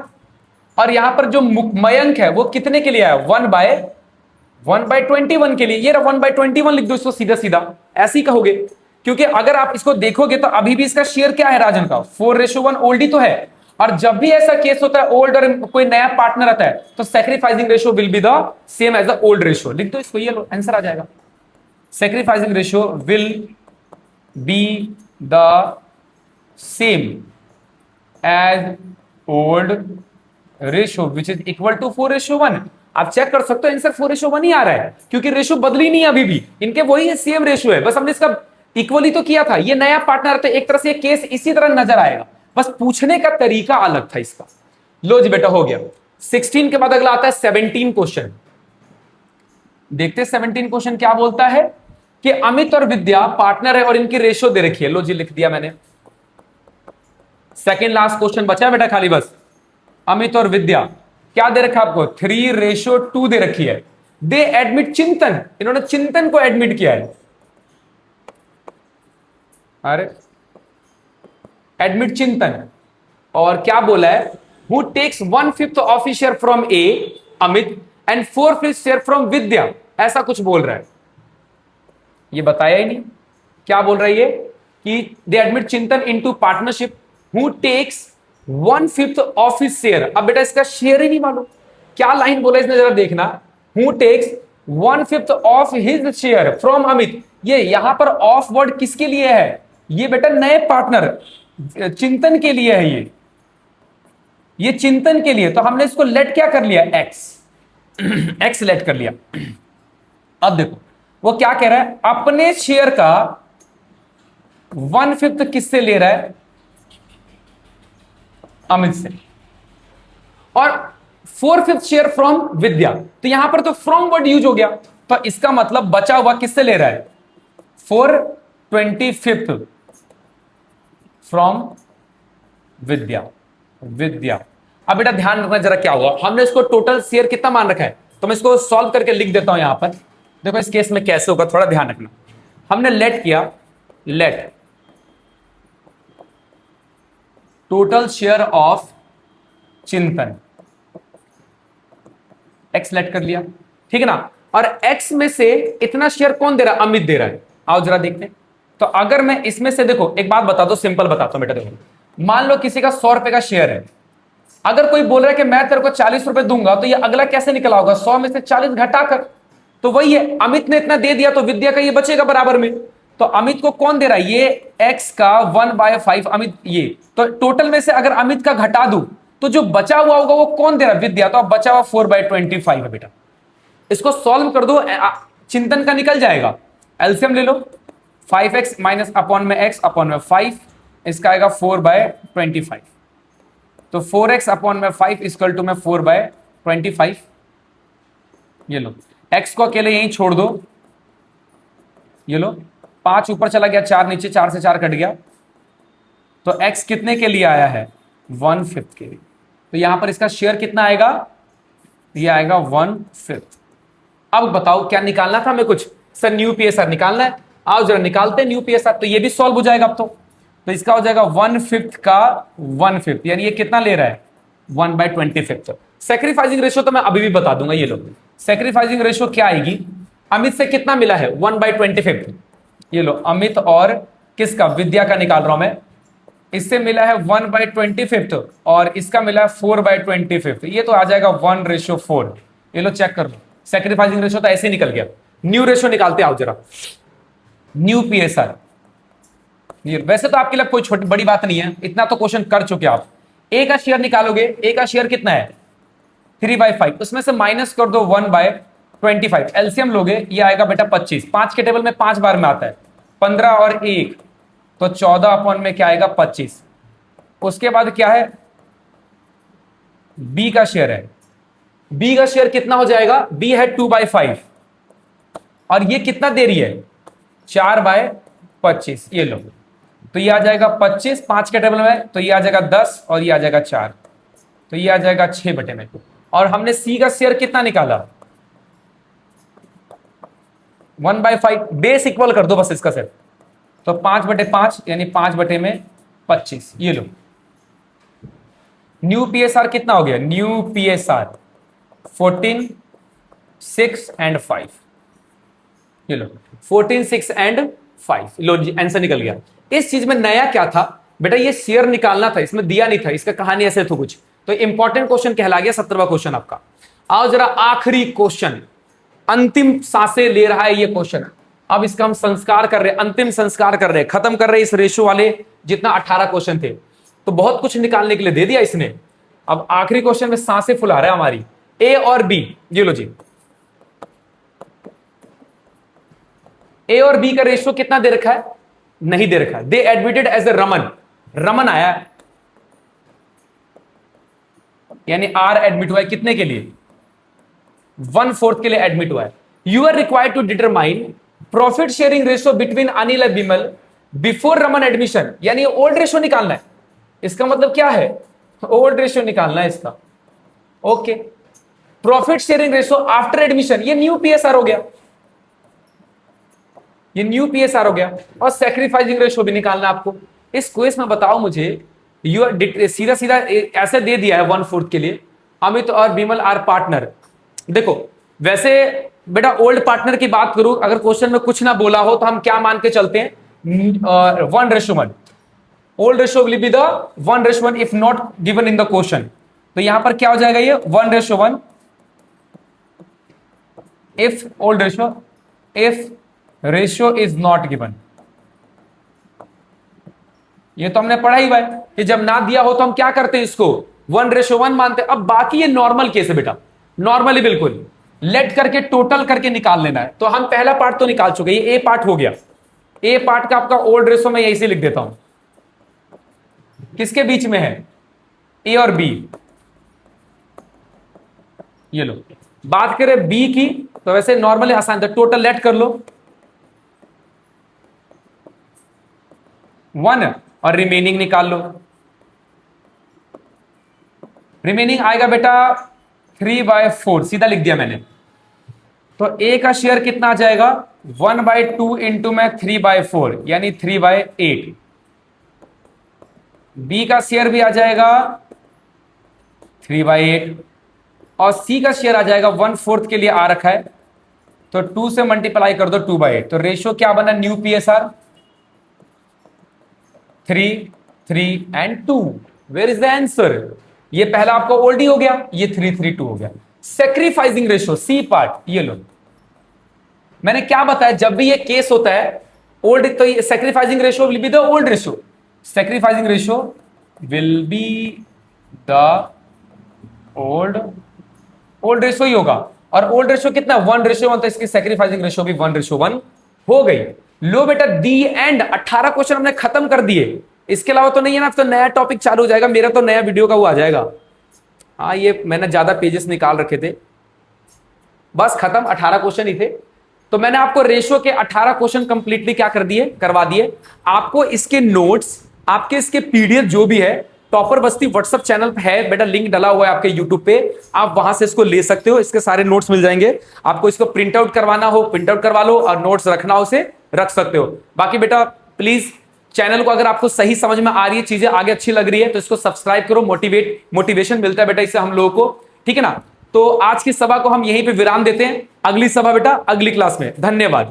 और यहां पर जो मयंक है वो कितने के लिए आया, 1/21 के लिए। ये 1/21 लिख दो इसको, सीधा सीधा ऐसे ही कहोगे, क्योंकि अगर आप इसको देखोगे तो अभी भी इसका शेयर क्या है राजन का, 4:1 ओल्ड ही तो है। और जब भी ऐसा केस होता है ओल्ड और कोई नया पार्टनर आता है, तो sacrificing ratio will be the same as the old ratio. लिख दो इसको, ये लो आंसर आ जाएगा। Sacrificing ratio will be the same as old ratio which is equal to 4:1। आप चेक कर सकते हो, आंसर 4:1 ही आ रहा है, क्योंकि रेशियो बदली नहीं है अभी भी, इनके वही सेम रेशियो है, बस हमने इसका इक्वली तो किया था। ये नया पार्टनर, तो एक तरह से केस इसी तरह नजर आएगा, बस पूछने का तरीका अलग था इसका। लो जी बेटा, हो गया 16 के बाद अगला आता है 17 क्वेश्चन। देखते 17 क्वेश्चन क्या बोलता है कि अमित और विद्या पार्टनर है और इनकी रेशियो दे रखी है। लो जी, लिख दिया मैंने। सेकेंड लास्ट क्वेश्चन बचा है बेटा खाली, बस अमित और विद्या क्या दे रखा है आपको, 3:2 दे रखी है। दे एडमिट चिंतन, इन्होंने चिंतन को एडमिट किया है। अरे एडमिट चिंतन, और क्या बोला है, who takes 1/5 of his share from A Amit and 4/5 share from Vidya, ऐसा कुछ बोल रहा है। ये बताया ही नहीं क्या बोल रहा है ये, कि they admit Chintan into partnership, who takes 1/5 of his share. अब बेटा इसका शेयर ही नहीं मालूम, क्या लाइन बोला इसने जरा देखना, who takes 1/5 of his share from Amit. ये यहां पर ऑफ वर्ड किसके लिए है, ये बेटा नए पार्टनर चिंतन के लिए है, ये चिंतन के लिए। तो हमने इसको लेट क्या कर लिया, एक्स लेट कर लिया। अब देखो वो क्या कह रहा है, अपने शेयर का 1/5 किससे ले रहा है, अमित से। और 4/5 शेयर फ्रॉम विद्या, तो यहां पर तो फ्रॉम वर्ड यूज हो गया, तो इसका मतलब बचा हुआ किससे ले रहा है, 4/25 फ्रॉम विद्या। विद्या, अब बेटा ध्यान रखना जरा क्या हुआ, हमने इसको टोटल शेयर कितना मान रखा है, तो मैं इसको सॉल्व करके लिख देता हूं यहां पर। देखो इस केस में कैसे होगा, थोड़ा ध्यान रखना। हमने लेट किया, लेट टोटल शेयर ऑफ चिंतन, एक्स लेट कर लिया, ठीक है ना, और एक्स में से इतना शेयर कौन दे रहा है, अमित दे रहा है। आओ जरा देखते हैं। तो अगर मैं इसमें से, देखो एक बात बता दो, सिंपल बताता हूं बेटा, देखो मान लो किसी का 100 रुपए का शेयर है, अगर कोई बोल रहा है कि मैं तेरे को 40 रुपए दूंगा, तो ये अगला कैसे निकला होगा, 100 में से 40 घटाकर, तो वही है, अमित ने इतना दे दिया तो विद्या का ये बचेगा बराबर में। तो अमित को कौन दे रहा है, ये एक्स का 1/5 अमित, ये तो टोटल में से अगर अमित का घटा दूं तो जो बचा हुआ होगा वो कौन दे रहा है, विद्या, तो अब बचा हुआ 4/25 है बेटा। इसको सॉल्व कर दो, चिंतन का निकल जाएगा, एलसीएम ले लो, 5x माइनस अपॉन में x अपॉन में 5, इसका आएगा 4/25, तो 4x अपॉन में 5 इक्वल टू में 4/25। ये लो, x को अकेले यहीं छोड़ दो, ये लो 5 ऊपर चला गया, 4 नीचे, 4 से 4 कट गया, तो x कितने के लिए आया है, 1/5 के लिए, तो यहां पर इसका शेयर कितना आएगा, ये आएगा 1/5। अब बताओ क्या निकालना था हमें, कुछ सर न्यू पीएसआर निकालना है, आओ जरा निकालते हैं न्यू पीएसआर, तो ये भी सॉल्व हो जाएगा अब तो इसका हो जाएगा 1/5 का 1/5, यानी ये कितना ले रहा है, 1/25। सैक्रिफाइसिंग रेशियो तो मैं अभी भी बता दूंगा, ये लो सैक्रिफाइसिंग रेशियो क्या आएगी, अमित से कितना मिला है, 1/25, ये लो अमित और किसका, विद्या का निकाल रहा हूं मैं, इससे मिला है 1/25 और इसका मिला है 4/25, ये तो आ जाएगा 1/4। ये लो चेक कर लो, सैक्रिफाइसिंग रेशियो तो ऐसे ही निकल गया। न्यू रेशियो निकालते आओ जरा, न्यू पीएसआर, ये वैसे तो आपके लिए कोई छोटी बड़ी बात नहीं है, इतना तो क्वेश्चन कर चुके आप। ए का शेयर निकालोगे, ए का शेयर कितना है 3/5, उसमें से माइनस कर दो 1/25, एलसीएम लोगे ये आएगा बेटा 25, 5 के टेबल में 5 बार में आता है, 15 और 1 तो 14 अपॉन में क्या आएगा 25। उसके बाद क्या है, बी का शेयर है, बी का शेयर कितना हो जाएगा, बी है 2/5 और ये कितना दे रही है 4/25, ये लो, तो ये आ जाएगा 25, 5 के टेबल में, तो ये आ जाएगा 10 और ये आ जाएगा 4, तो ये आ जाएगा 6/2। और हमने सी का शेयर कितना निकाला 1/5, बेस इक्वल कर दो बस इसका सिर्फ, तो 5/5 यानी 5/25, ये लो। न्यू पीएसआर कितना हो गया, न्यू पीएसआर 14, 6 एंड 5, ये लो 14, 6 एंड 5, लो जी आंसर निकल गया। इस चीज में नया क्या था बेटा, ये शेयर निकालना था, इसमें दिया नहीं था, इसका कहानी ऐसे था कुछ, तो इंपॉर्टेंट क्वेश्चन कहला गया 17वां क्वेश्चन आपका। आओ जरा आखिरी क्वेश्चन, अंतिम सांसें ले रहा है ये क्वेश्चन, अब इसका हम संस्कार कर रहे हैं, अंतिम संस्कार कर रहे हैं, खत्म कर रहे हैं इस रेशो वाले जितना 18 क्वेश्चन थे, तो बहुत कुछ निकालने के लिए दे दिया इसने। अब आखिरी क्वेश्चन में सांसें फुला रहा है हमारी, ए और बी, ये लो जी, ए और बी का रेशियो कितना दे रखा है, नहीं दे रखा है, they admitted as A Raman, Raman आया यानी आर एडमिट हुआ है, कितने के लिए 1/4 के लिए एडमिट हुआ है। You are required to determine profit sharing ratio between Anil and Bimal before Raman admission, यानी ओल्ड रेशियो निकालना है, इसका मतलब क्या है, ओल्ड रेशियो निकालना है इसका, okay. Profit sharing ratio after admission, ये न्यू पीएसआर हो गया, ये न्यू पीएसआर हो गया, और सैक्रिफाइसिंग रेशियो भी निकालना आपको। इस क्वेश्चन में बताओ मुझे, यू सीधा सीधा ऐसे दे दिया है 1/4 के लिए, अमित और बिमल आर पार्टनर। देखो वैसे बेटा ओल्ड पार्टनर की बात करूं, अगर क्वेश्चन में कुछ ना बोला हो तो हम क्या मान के चलते हैं, 1:1, old ratio will be the 1:1 if not given in the question, तो यहां पर क्या हो जाएगा ये 1:1 if old ratio, if ratio is not given, ये तो हमने पढ़ा ही भाई कि जब ना दिया हो तो हम क्या करते हैं, इसको 1:1 मानते हैं। अब बाकी ये नॉर्मल केस है बेटा, नॉर्मली बिल्कुल लेट करके टोटल करके निकाल लेना है, तो हम पहला पार्ट तो निकाल चुके, ये ए पार्ट हो गया, ए पार्ट का आपका ओल्ड रेशियो में यही लिख देता हूं, किसके बीच में है, ए और बी, ये लो। बात करें बी की तो वैसे नॉर्मली आसान था, टोटल लेट कर लो 1 और रिमेनिंग निकाल लो। रिमेनिंग आएगा बेटा 3/4, सीधा लिख दिया मैंने। तो ए का शेयर कितना आ जाएगा 1/2 इंटू में 3/4 यानी 3/8। बी का शेयर भी आ जाएगा 3/8 और सी का शेयर आ जाएगा 1/4 के लिए आ रखा है तो 2 से मल्टीप्लाई कर दो 2/8। तो रेशियो क्या बना new PSR 3 3 and 2। Where is the answer? ये पहला आपका ओल्ड हो गया, ये 3 3 2 हो गया। सेक्रीफाइसिंग रेशियो सी पार्ट ये लो। मैंने क्या बताया जब भी ये केस होता है ओल्ड तो sacrificing ratio will be the old ratio, sacrificing ratio will be the old ratio ही होगा। और ओल्ड रेशियो कितना 1:1, तो इसकी सेक्रीफाइसिंग रेशियो भी 1:1 हो गई। लो बेटा दी एंड 18 क्वेश्चन हमने खत्म कर दिए। इसके अलावा तो नहीं है ना, तो नया टॉपिक चालू हो जाएगा, मेरा तो नया वीडियो का वो आ जाएगा। हाँ ये मैंने ज्यादा पेजेस निकाल रखे थे, बस खत्म 18 क्वेश्चन ही थे। तो मैंने आपको रेशियो के 18 क्वेश्चन कंप्लीटली क्या कर दिए, करवा दिए। आपको इसके नोट्स, आपके इसके पीडीएफ जो भी है टॉपर बस्ती व्हाट्सएप चैनल पे है बेटा, लिंक डला हुआ है आपके यूट्यूब पे, आप वहां से इसको ले सकते हो। इसके सारे नोट्स मिल जाएंगे। आपको इसको प्रिंट आउट करवाना हो प्रिंट आउट करवा लो, और नोट्स रखना हो उसे रख सकते हो। बाकी बेटा प्लीज चैनल को अगर आपको सही समझ में आ रही है, चीजें आगे अच्छी लग रही है, तो इसको सब्सक्राइब करो। मोटिवेशन मिलता है बेटा इससे हम लोगों को, ठीक है ना। तो आज की सभा को हम यहीं पे विराम देते हैं। अगली सभा बेटा अगली क्लास में। धन्यवाद।